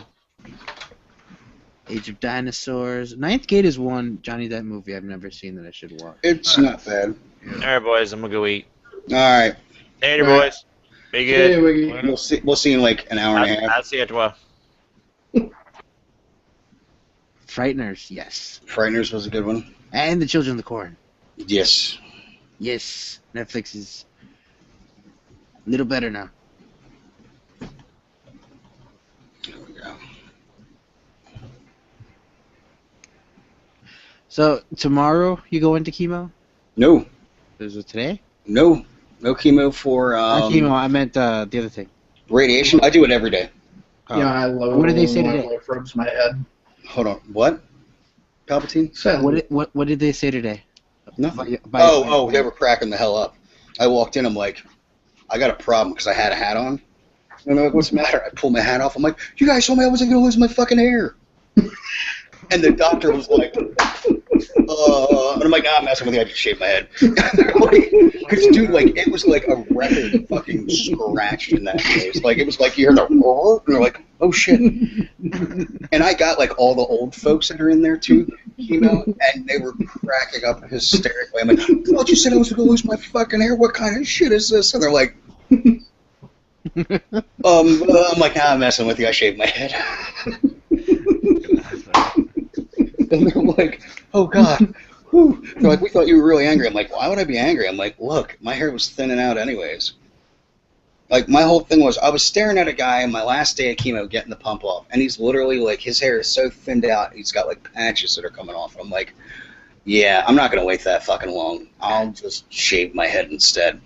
Age of Dinosaurs. Ninth Gate is one Johnny Depp movie I've never seen that I should watch. It's not bad. All right, boys, I'm gonna go eat. All right, Later, All right. boys. Be good. Hey, Wiggy. we'll see. We'll see in like an hour and a half. I'll see you at 12. Frighteners. Yes. Frighteners was a good one. And The Children of the Corn. Yes. Yes. Netflix is a little better now. There we go. So tomorrow you go into chemo? No, Is it today? no chemo for Not chemo. I meant the other thing. radiation. I do it every day. Oh. Yeah, I love What did they say when today? my wife rubs my head. Hold on. What? Palpatine? Sadly. What did they say today? Nothing. By- Oh, they were cracking the hell up. I walked in. I'm like, I got a problem because I had a hat on. And they're like, what's the matter? I pulled my hat off. I'm like, you guys told me I wasn't going to lose my fucking hair. And the doctor was like, and I'm like, nah, I'm messing with you. I just shaved my head. Because, dude, like, it was like a record fucking scratch in that place. Like, it was like you hear the, and they're like, oh shit. And I got like all the old folks that are in there too, you know, and they were cracking up hysterically. I'm like, oh, you said I was going to lose my fucking hair. What kind of shit is this? And they're like, I'm like, nah, I'm messing with you. I shaved my head. And they're like, oh god. Whew. They're like, we thought you were really angry. I'm like, why would I be angry? I'm like, look, my hair was thinning out anyways. Like, my whole thing was, I was staring at a guy on my last day of chemo getting the pump off, and he's literally like, his hair is so thinned out, he's got like patches that are coming off. I'm like, yeah, I'm not gonna wait that fucking long. I'll just shave my head instead.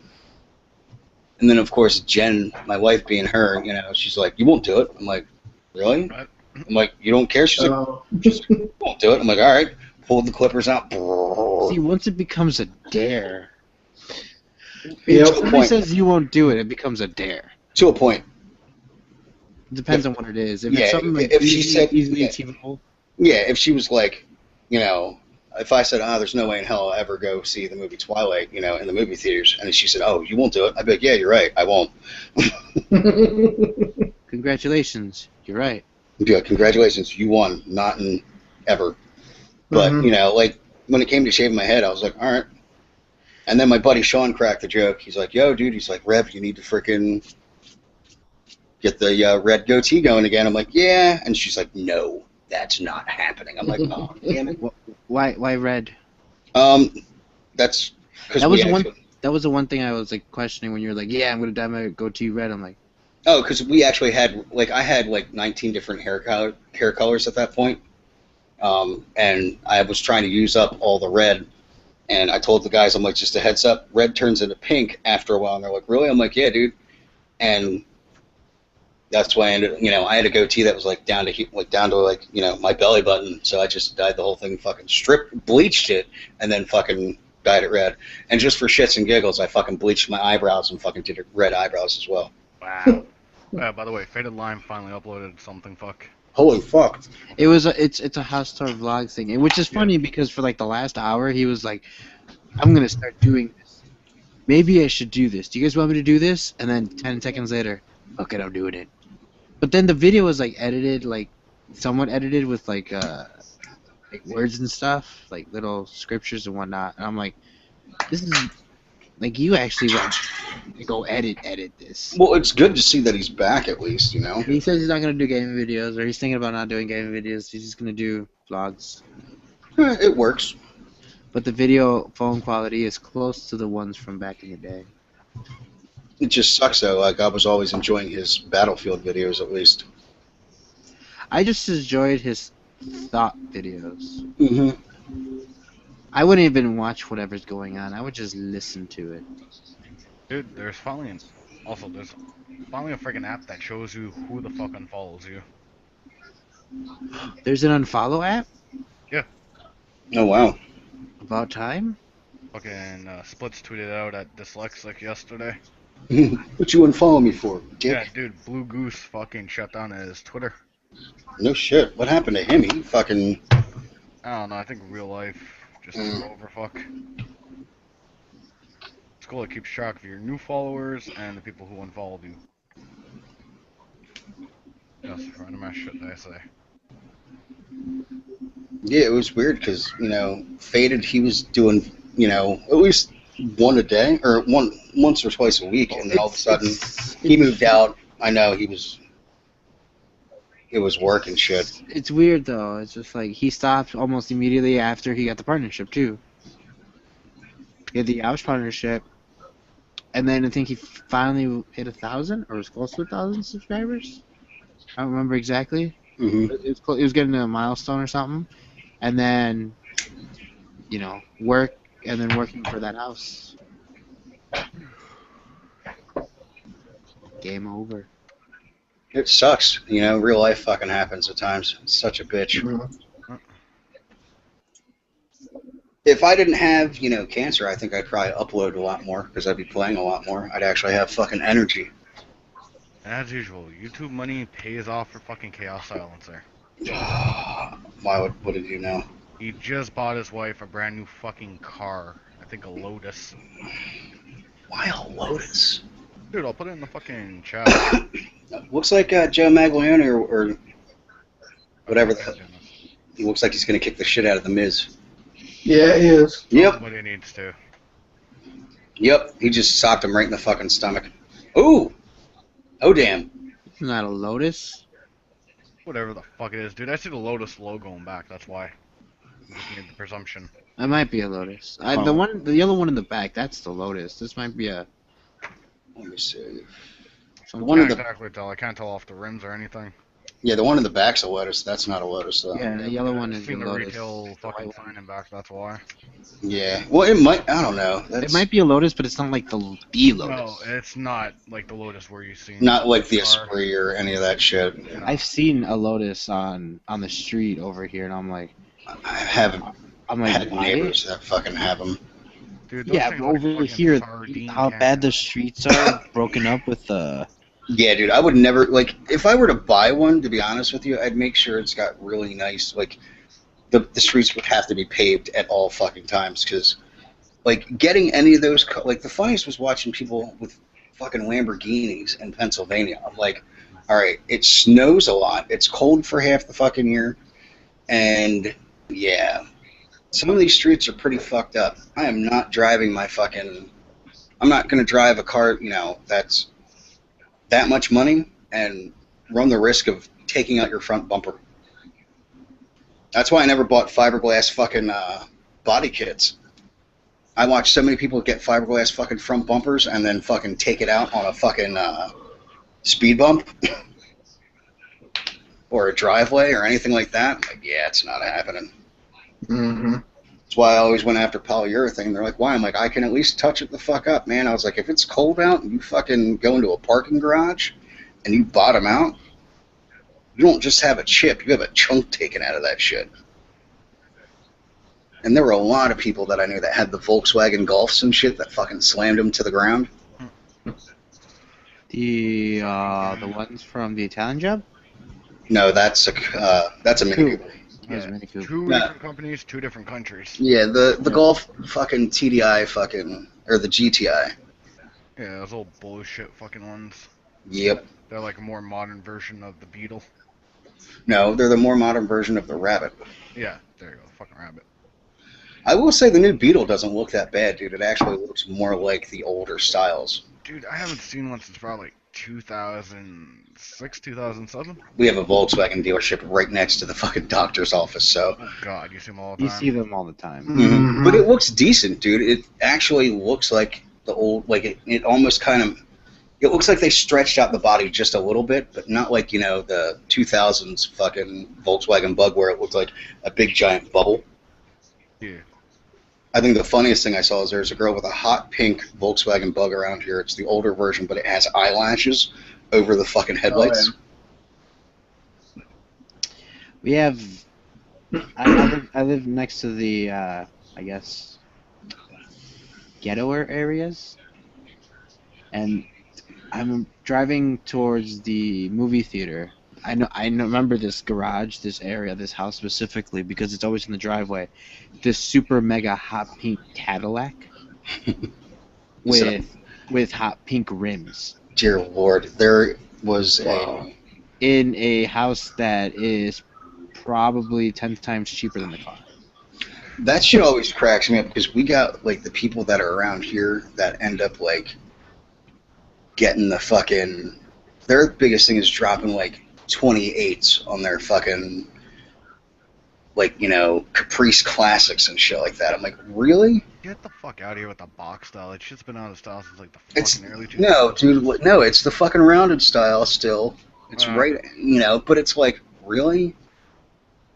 And then of course Jen, my wife being her, you know, she's like, you won't do it. I'm like, really? Right. I'm like, you don't care? She's like, you won't do it. I'm like, all right. Pulled the clippers out. See, once it becomes a dare, Yep. if To a somebody point. says you won't do it, it becomes a dare. To a point. It depends on what it is. If Yeah, it's something like if she easy, said- easily yeah. achievable, Yeah, if she was like, you know, if I said, there's no way in hell I'll ever go see the movie Twilight, you know, in the movie theaters, and then she said, oh, you won't do it, I'd be like, yeah, you're right, I won't. congratulations, you're right. I'd be like, congratulations, you won, not in ever. But, Mhm. you know, like, when it came to shaving my head, I was like, all right. And then my buddy Sean cracked the joke. He's like, yo, dude, he's like, Rev, you need to freaking get the red goatee going again. I'm like, yeah. And she's like, no, that's not happening. I'm like, oh, damn it. Why red? That's because That was the one. That was the one thing I was like questioning when you were like, yeah, I'm gonna dye my goatee red. I'm like, Oh, because we actually had like I had like 19 different hair colors at that point, and I was trying to use up all the red. And I told the guys, I'm like, just a heads up, red turns into pink after a while. And they're like, really? I'm like, yeah, dude. And that's why I ended. You know, I had a goatee that was like down to like you know my belly button. So I just dyed the whole thing, fucking bleached it, and then fucking dyed it red. And just for shits and giggles, I fucking bleached my eyebrows and fucking did red eyebrows as well. Wow. By the way, Faded Lime finally uploaded something. Fuck. Holy fuck. it's a house tour vlog thing, and which is funny because for like the last hour he was like, I'm gonna start doing this. Maybe I should do this. Do you guys want me to do this? And then 10 seconds later, okay, I'm doing it. But then the video was like edited, like somewhat edited with like like words and stuff, like little scriptures and whatnot. And I'm like, this is like you actually went to go edit this. Well, it's good to see that he's back at least, you know. He says he's not gonna do gaming videos, or he's thinking about not doing gaming videos. He's just gonna do vlogs. It works. But the video phone quality is close to the ones from back in the day. It just sucks though. Like I was always enjoying his Battlefield videos at least. I just enjoyed his thought videos. Mm-hmm. I wouldn't even watch whatever's going on. I would just listen to it. Dude, there's finally a freaking app that shows you who the fuck unfollows you. There's an unfollow app? Oh wow. About time? Fucking Splits tweeted out at Dyslexic yesterday. What you unfollow me for, dick? Yeah, dude, Blue Goose fucking shut down his Twitter. No shit. What happened to him? He fucking. I don't know, I think real life just took over, fuck. It's cool, it keeps track of your new followers and the people who unfollowed you. That's random ass shit that I say. Yeah, it was weird because Faded. He was doing at least one a day or once or twice a week, and then all of a sudden he moved out. I know it was work and shit. It's weird though. It's just like he stopped almost immediately after he got the partnership too. He had the Ouch partnership, and then I think he finally hit 1,000 or was close to 1,000 subscribers. I don't remember exactly. Mm-hmm. It was getting to a milestone or something, and then work, and then working for that house. Game over. It sucks. Real life fucking happens at times. It's such a bitch. If I didn't have, cancer, I think I'd probably upload a lot more because I'd be playing a lot more. I'd actually have fucking energy. As usual, YouTube money pays off for fucking Chaos Silencer. What did you know? He just bought his wife a brand new fucking car. I think a Lotus. Why a Lotus? Dude, I'll put it in the fucking chat. Looks like Joe Maglione or whatever. He looks like he's gonna kick the shit out of the Miz. Yeah, he is. Yep. Somebody needs to. Yep. He just socked him right in the fucking stomach. Ooh. Oh damn. It's not a Lotus. Whatever the fuck it is, dude. I see the Lotus logo in back. That's why. I just need the presumption. It might be a Lotus. Oh. The yellow one in the back, that's the Lotus. This might be a. Let me see. Some One of Can't the exactly tell. I can't tell off the rims or anything. the one in the back's a Lotus. That's not a Lotus though. Yeah, the yellow one I've is seen the the Lotus. retail The fucking white one. sign in back. That's why. Yeah. Well, it might. I don't know. It might be a Lotus, but it's not like the Lotus. No, it's not like the Lotus where you see. Not like the car. Esprit or any of that shit. I've seen a Lotus on the street over here, and I'm like, I haven't had why? neighbors that fucking have them. Dude, those Yeah, things but look over fucking here, sardine how cans. bad the streets are, broken up with Yeah, dude, I would never, if I were to buy one, to be honest with you, I'd make sure it's got really nice, the streets would have to be paved at all fucking times, because, getting any of those, the funniest was watching people with fucking Lamborghinis in Pennsylvania. I'm like, alright, it snows a lot, it's cold for half the fucking year, and, yeah, some of these streets are pretty fucked up. I am not driving I'm not going to drive a car, that's that much money and run the risk of taking out your front bumper. That's why I never bought fiberglass fucking body kits. I watched so many people get fiberglass fucking front bumpers and then fucking take it out on a fucking speed bump or a driveway or anything like that. Yeah, it's not happening. Mm-hmm. That's why I always went after polyurethane. They're like, why? I'm like, I can at least touch it the fuck up, man. I was like, if it's cold out and you fucking go into a parking garage and you bottom out, you don't just have a chip, you have a chunk taken out of that shit. And there were a lot of people that I knew that had the Volkswagen Golfs and shit that fucking slammed them to the ground. the ones from the Italian Job. No, that's a Mini Cooper. That was Yeah, Mini Cooper. two Yeah. different companies, two different countries. Yeah, the Golf fucking TDI fucking, or the GTI. Yeah, those old bullshit fucking ones. Yep. They're like a more modern version of the Beetle. No, they're the more modern version of the Rabbit. Yeah, There you go, fucking rabbit. I will say the new Beetle doesn't look that bad, dude. It actually looks more like the older styles. Dude, I haven't seen one since probably like 2006, 2007. We have a Volkswagen dealership right next to the fucking doctor's office, so. Oh god, you see them all the You time. see them all the time. Mhm. But it looks decent, dude. It actually looks like the old, like it almost kind of, it looks like they stretched out the body just a little bit, but not like, you know, the 2000s fucking Volkswagen Bug where it looked like a big giant bubble. Yeah. I think the funniest thing I saw is there's a girl with a hot pink Volkswagen Bug around here. It's the older version, but it has eyelashes over the fucking headlights. We have. I live next to the, I guess, ghettoer areas, and I'm driving towards the movie theater. I remember this garage, this area, this house specifically because it's always in the driveway. This super mega hot pink Cadillac with hot pink rims Dear Lord, there was in a house that is probably 10 times cheaper than the car. that shit always cracks me up because we got like the people that are around here that end up like getting the fucking, their biggest thing is dropping like 28s on their fucking, like, you know, Caprice Classics and shit like that. I'm like, really? Get the fuck out of here with the box style. That shit's been out of style since like the It's fucking early 2000s. no, dude, no, it's the fucking rounded style still. It's right, you know, but it's like, really?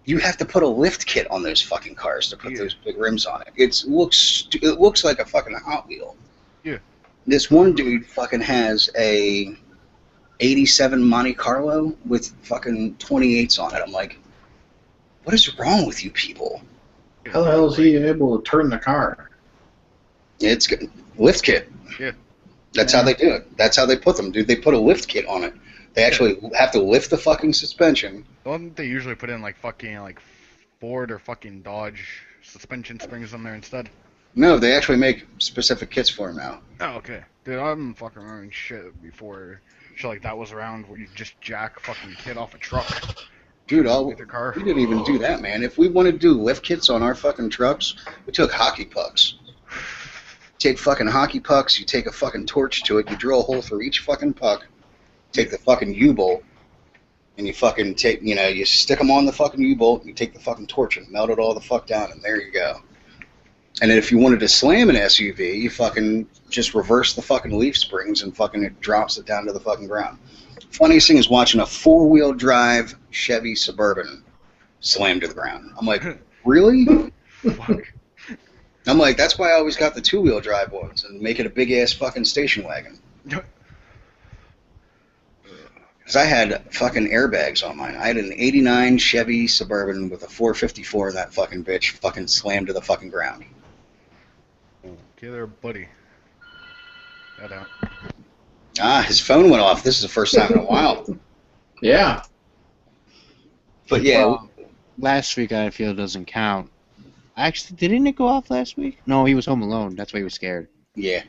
You have to put a lift kit on those fucking cars to put those big rims on it. It looks like a fucking Hot Wheel. Yeah. This one dude fucking has a 87 Monte Carlo with fucking 28s on it. I'm like, what is wrong with you people? How the hell is he able to turn the car? It's good. Lift kit. Yeah. That's how they do it. That's how they put them, dude. They put a lift kit on it. They actually have to lift the fucking suspension. The one they usually put in like fucking like Ford or fucking Dodge suspension springs on there instead. No, they actually make specific kits for them now. Oh, okay. Dude, I'm fucking running shit before shit like that was around where you just jack fucking kit off a truck. Dude, With your car. we didn't even do that, man. If we wanted to do lift kits on our fucking trucks, we took hockey pucks. Take fucking hockey pucks, you take a fucking torch to it, you drill a hole through each fucking puck, take the fucking U-bolt, and you fucking take, you know, you stick them on the fucking U-bolt, and you take the fucking torch and melt it all the fuck down, and there you go. And then if you wanted to slam an SUV, you fucking just reverse the fucking leaf springs and fucking it drops it down to the fucking ground. Funniest thing is watching a four-wheel drive Chevy Suburban slam to the ground. I'm like, really? Fuck. I'm like, that's why I always got the two-wheel drive ones and make it a big-ass fucking station wagon. Because I had fucking airbags on mine. I had an 89 Chevy Suburban with a 454 in that fucking bitch fucking slammed to the fucking ground. Okay there, buddy. That out. Ah, his phone went off. This is the first time in a while. Yeah. But yeah, Well, last week I feel doesn't count. Actually, didn't it go off last week? No, he was home alone. That's why he was scared. yeah.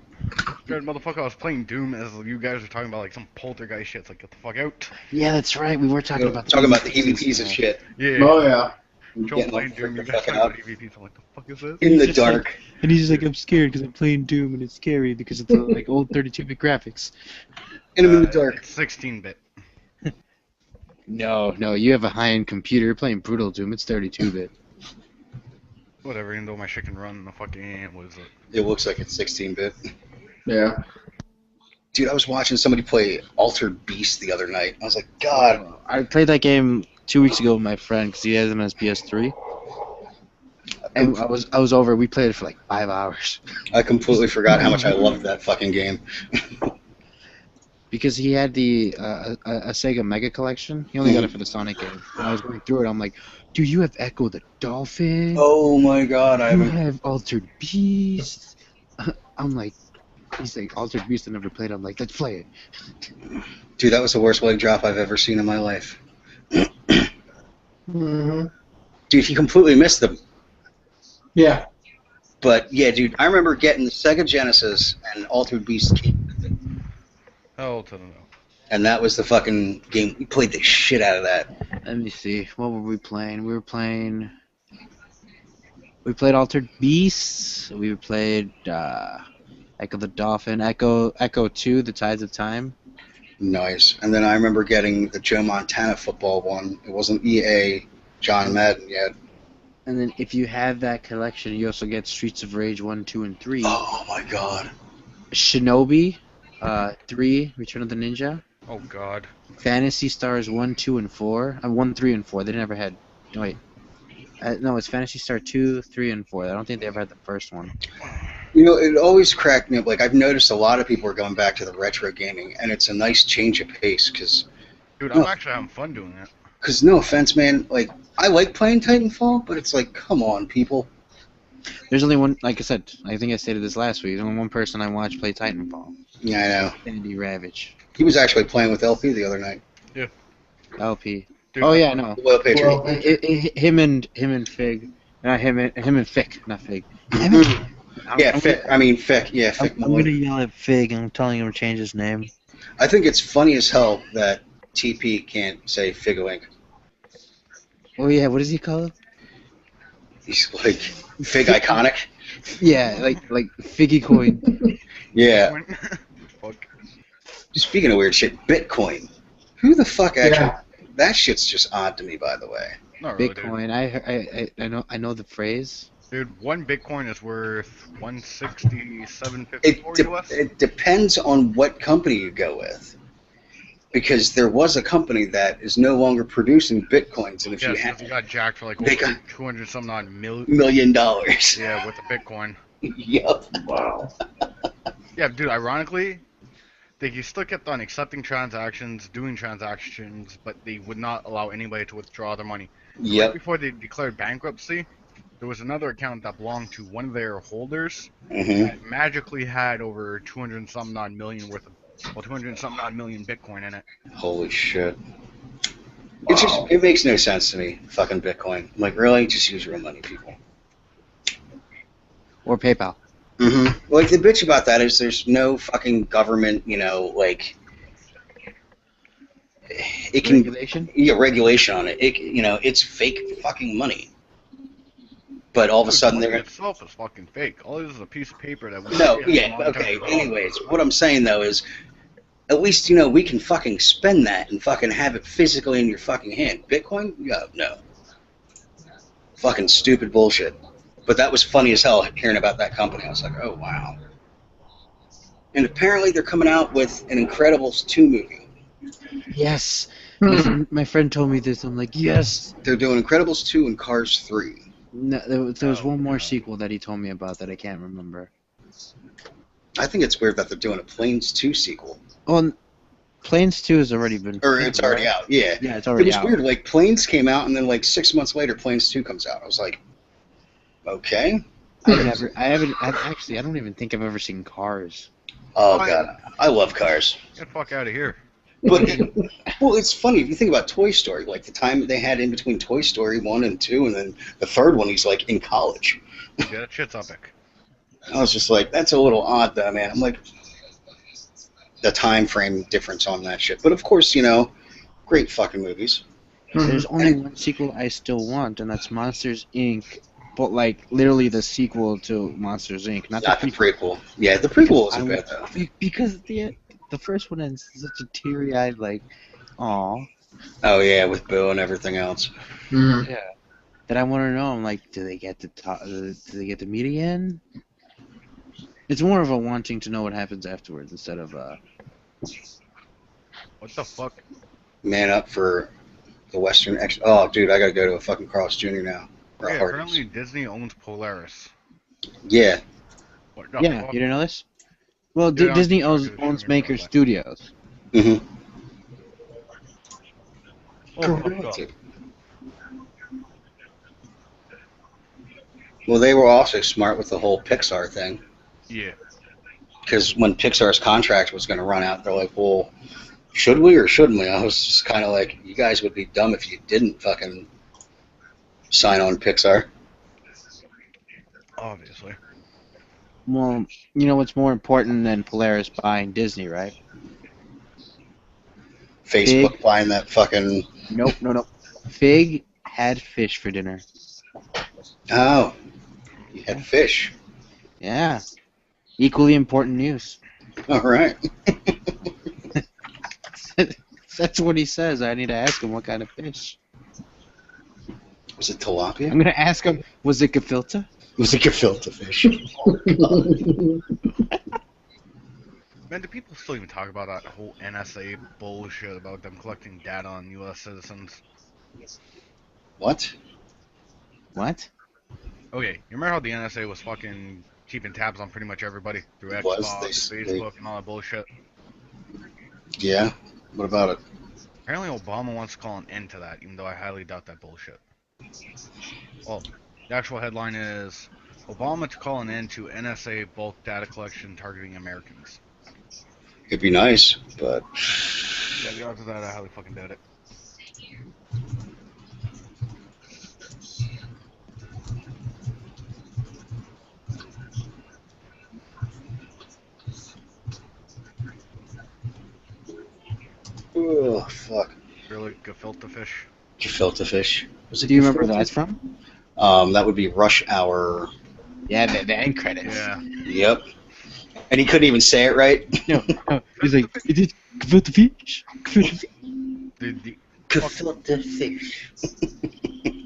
Scared motherfucker, I was playing Doom as you guys were talking about like some poltergeist shit. It's like, get the fuck out. Yeah, that's right. We were talking about Talking about the EVPs and shit. Yeah. Oh yeah. Joe Getting playing all Doom, you freaked the guys fuck talking out. about EVPs. I'm like, the fuck is this? In the Just dark. And he's just like, I'm scared because I'm playing Doom and it's scary because it's like old 32-bit graphics. In the dark. It's 16-bit. No, you have a high-end computer. You're playing Brutal Doom. It's 32-bit. Whatever, even though my shit can run the fucking, what is it? It looks like it's 16-bit. Yeah. Dude, I was watching somebody play Altered Beast the other night. I was like, God. I played that game 2 weeks ago with my friend because he has him as PS3. And I was over. We played it for like 5 hours I completely forgot how much I loved that fucking game. because he had the a Sega Mega Collection. He only got it for the Sonic game. And I was going through it. I'm like, dude, you have Echo the Dolphin. Oh my God, I You haven't. have Altered Beast. I'm like, he's like, Altered Beast. I never played. I'm like, let's play it. Dude, that was the worst leg drop I've ever seen in my life. Mm-hmm. Dude, he completely missed them. Yeah. But yeah, dude, I remember getting the Sega Genesis and Altered Beast came with it. Hell to the no. And that was the fucking game. We played the shit out of that. Let me see. What were we playing? We were playing We played Altered Beasts. We played Echo the Dolphin, Echo 2, The Tides of Time. Nice. And then I remember getting the Joe Montana football one. It wasn't EA John Madden yet. And then if you have that collection, you also get Streets of Rage 1, 2, and 3. Oh my god. Shinobi 3, Return of the Ninja. Oh god. Fantasy Stars 1, 2, and 4. 1, 3, and 4. They never had. No, wait. No, it's Fantasy Star 2, 3, and 4. I don't think they ever had the first one. You know, it always cracked me up. Like, I've noticed a lot of people are going back to the retro gaming, and it's a nice change of pace, because, Dude, I'm actually having fun doing it. no offense, man, like, I like playing Titanfall, but it's like, come on, people. There's only one, like I said, I think I stated this last week, there's only one person I watched play Titanfall. Yeah, I know. Infinity Ravage. He was actually playing with LP the other night. LP. Dude, Oh, yeah, no. Loyal Patriot. Well, Him and Fig. Him and Fick, not Fig. Yeah, Fick. I mean, Fick. Yeah, Fick. I'm gonna yell at Fig and I'm telling him to change his name. I think it's funny as hell that TP can't say Figolink. Oh yeah, what does he call it? He's like, Fig Iconic. Yeah, like Figgy Coin. Yeah. Fuck. Speaking of weird shit, Bitcoin. Who the fuck actually... Yeah. That shit's just odd to me, by the way. Not really, Bitcoin. I know the phrase. dude. Dude, one Bitcoin is worth 167.54 US. It depends on what company you go with. Because there was a company that is no longer producing Bitcoins, and if you Yeah, have so they got jacked for like They over got- 200 some odd million. $1 million. Yeah, with the Bitcoin. Yup. Wow. Yeah, dude. Ironically, they still kept on accepting transactions, doing transactions, but they would not allow anybody to withdraw their money. Right Yep. before they declared bankruptcy, there was another account that belonged to one of their holders hmm that magically had over 200 and some odd million worth of, well, 200 and some odd million Bitcoin in it. Holy shit. It makes no sense to me, fucking Bitcoin. I'm like, really? Just use real money, people. Or PayPal. Like, the bitch about that is there's no fucking government, like, it can... Regulation? Yeah, regulation on it. It's fake fucking money. But all of a Dude, sudden money they're... itself is fucking fake. All it is a piece of paper that we No, created a yeah, long time okay. ago. Anyways, what I'm saying though is, at least we can fucking spend that and fucking have it physically in your fucking hand. Bitcoin? No. Fucking stupid bullshit. But that was funny as hell hearing about that company. I was like, oh wow. And apparently they're coming out with an Incredibles 2 movie. Yes. My friend told me this. I'm like, yes. They're doing Incredibles 2 and Cars 3. No, there was one more sequel that he told me about that I can't remember. I think it's weird that they're doing a Planes 2 sequel. Well, Planes 2 has already been. Or it's already out, yeah. Yeah, it's It already was out. weird, like Planes came out and then like 6 months later Planes 2 comes out. I was like, okay. I don't even think I've ever seen Cars. Oh god, I love Cars. Get the fuck out of here. But well, it's funny if you think about Toy Story. Like the time they had in between Toy Story 1 and 2, and then the third one, he's like in college. Yeah, that shit's epic. I was just like, that's a little odd, though, man. I'm like, the time frame difference on that shit. But of course, great fucking movies. There's only one sequel I still want, and that's Monsters Inc. But like literally the sequel to Monsters Inc. Not Not the the prequel. Yeah, the prequel wasn't I- bad though. because the first one ends such a teary-eyed like, aw. Oh yeah, with Boo and everything else. Mhm. That I want to know. I'm like, do they get to talk? Do they get to meet again? It's more of a wanting to know what happens afterwards instead of What the fuck? Man up for the Western Oh, dude, I gotta go to a fucking Carl's Jr. now. Or a Yeah, Hardee's. apparently Disney owns Polaris. Yeah. What the Yeah, fuck? you didn't know this? Well, Yeah, Disney I'm owns sure it's Maker probably. Studios. hmm Oh, fuck up. Well, they were also smart with the whole Pixar thing. Yeah. Because when Pixar's contract was going to run out, they're like, well, should we or shouldn't we? I was just kind of like, you guys would be dumb if you didn't fucking sign on Pixar. Obviously. Well, you know what's more important than Polaris buying Disney, right? Facebook buying that fucking... Nope. Fig had fish for dinner. Oh. You had fish. Yeah. Equally important news. All right. That's what he says. I need to ask him what kind of fish. Was it tilapia? I'm gonna ask him. Was it gefilte? Was it gefilte fish? Man, do people still even talk about that whole NSA bullshit about them collecting data on U.S. citizens? What? What? Okay, you remember how the NSA was fucking keeping tabs on pretty much everybody through It was. Xbox, They- Facebook, and all that bullshit? Yeah. What about it? Apparently Obama wants to call an end to that, even though I highly doubt that bullshit. Well, the actual headline is, Obama to call an end to NSA bulk data collection targeting Americans. It'd be nice, but Yeah, the odds of that, I highly fucking doubt it. oh fuck. Really, gefilte fish. Gefilte fish. Was it Do you remember gefilte? where that's from? That would be Rush Hour. Yeah, the end credits. Yeah. Yep. And he couldn't even say it right. No, he's like, it is gefilte fish. Gefilte fish. The Gefilte fish.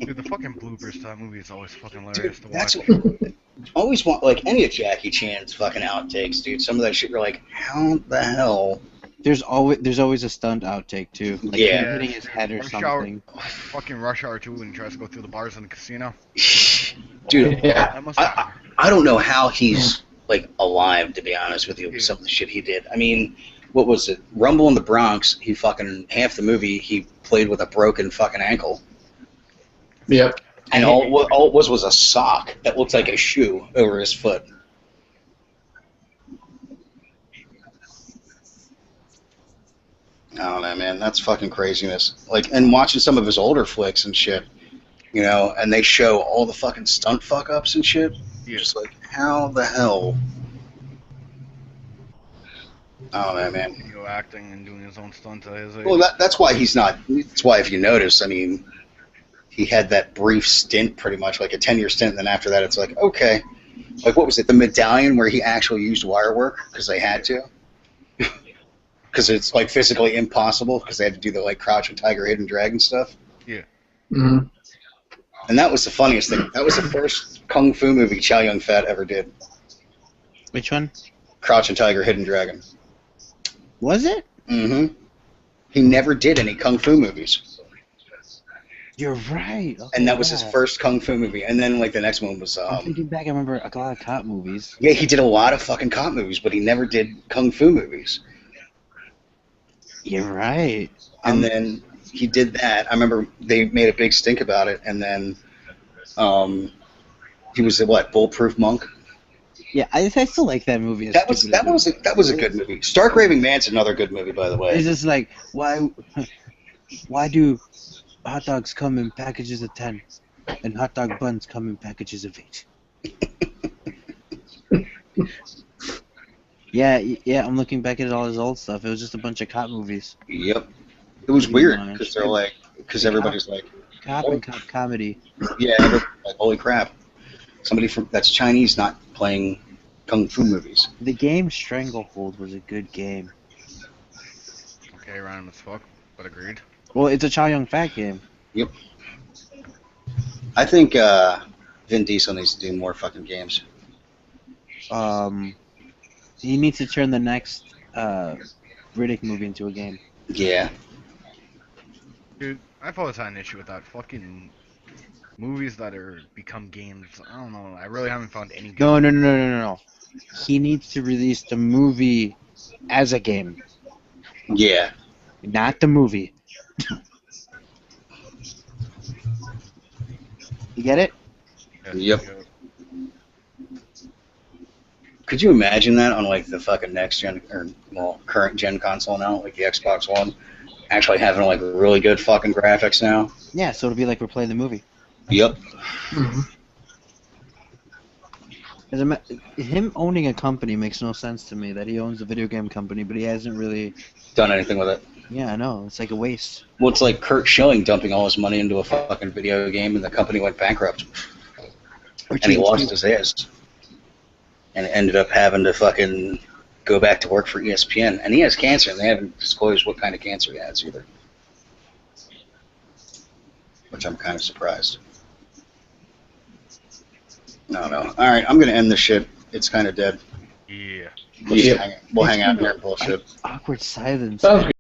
dude, the fucking bloopers to that movie is always fucking hilarious to That's watch. always want like any of Jackie Chan's fucking outtakes, dude. Some of that shit you're like, how the hell? There's always a stunt outtake too. Like Yeah. him hitting his head or Rush Hour. something. Fucking Rush Hour 2 when he tries to go through the bars in the casino. Dude, Yeah. That must I don't know how he's like alive, to be honest with you, with some of the shit he did. I mean, what was it? Rumble in the Bronx, he fucking half the movie he played with a broken fucking ankle. Yep. And all it was a sock that looked like a shoe over his foot. I don't know, man. That's fucking craziness. Like, and watching some of his older flicks and shit, you know, and they show all the fucking stunt fuck ups and shit. You're just like, how the hell? I don't know, man. you know, acting and doing his own stunts at his age. Well, that's why he's not. That's why, if you notice, I mean, he had that brief stint, pretty much like a 10-year stint, and then after that, it's like, okay, like what was it, the Medallion, where he actually used wire work because they had to, because it's like physically impossible because they had to do the like Crouching Tiger, Hidden Dragon stuff. hmm And that was the funniest thing. That was the first kung fu movie Chow Yun-Fat ever did. Which one? Crouching Tiger, Hidden Dragon. Was it? Mm-hmm. He never did any kung fu movies. You're right. Okay, And that was his yeah. first kung fu movie. And then like the next one was I'm thinking back. I remember a lot of cop movies. yeah, he did a lot of fucking cop movies, but he never did kung fu movies. You're right. And then he did that. I remember they made a big stink about it, and then he was the what, Bulletproof Monk? Yeah, I still like that movie. That was a good movie. Stark Raving Man's another good movie, by the way. It's just like why do hot dogs come in packages of 10 and hot dog buns come in packages of 8? Yeah, I'm looking back at all his old stuff. It was just a bunch of cop movies. Yep. It was weird because they're like, because everybody's like, Cop and cop comedy. yeah, everybody's like, holy crap, somebody that's Chinese not playing kung fu movies. The game Stranglehold was a good game. Okay, random as fuck, but agreed. Well, it's a Chow Yun-Fat game. Yep. I think Vin Diesel needs to do more fucking games. He needs to turn the next Riddick movie into a game. Yeah. Dude, I've always had an issue with that fucking movies that are become games. I don't know. I really haven't found any good. No. He needs to release the movie as a game, Yeah. not the movie. You get it? Yep. Could you imagine that on like the fucking next gen or well current gen console now, like the Xbox One, actually having like really good fucking graphics now? Yeah, so it'll be like we're playing the movie. Yep. Him owning a company makes no sense to me. That he owns a video game company, but he hasn't really. Done anything with it? Yeah, I know. It's like a waste. Well, it's like Kurt Schilling dumping all his money into a fucking video game, and the company went bankrupt. Or and he THQ. lost his ass, and ended up having to fucking go back to work for ESPN. And he has cancer, and they haven't disclosed what kind of cancer he has either, which I'm kind of surprised. No. All right, I'm gonna end this shit. It's kind of dead. Yeah. We'll hang out here and bullshit. Awkward silence. Sounds good.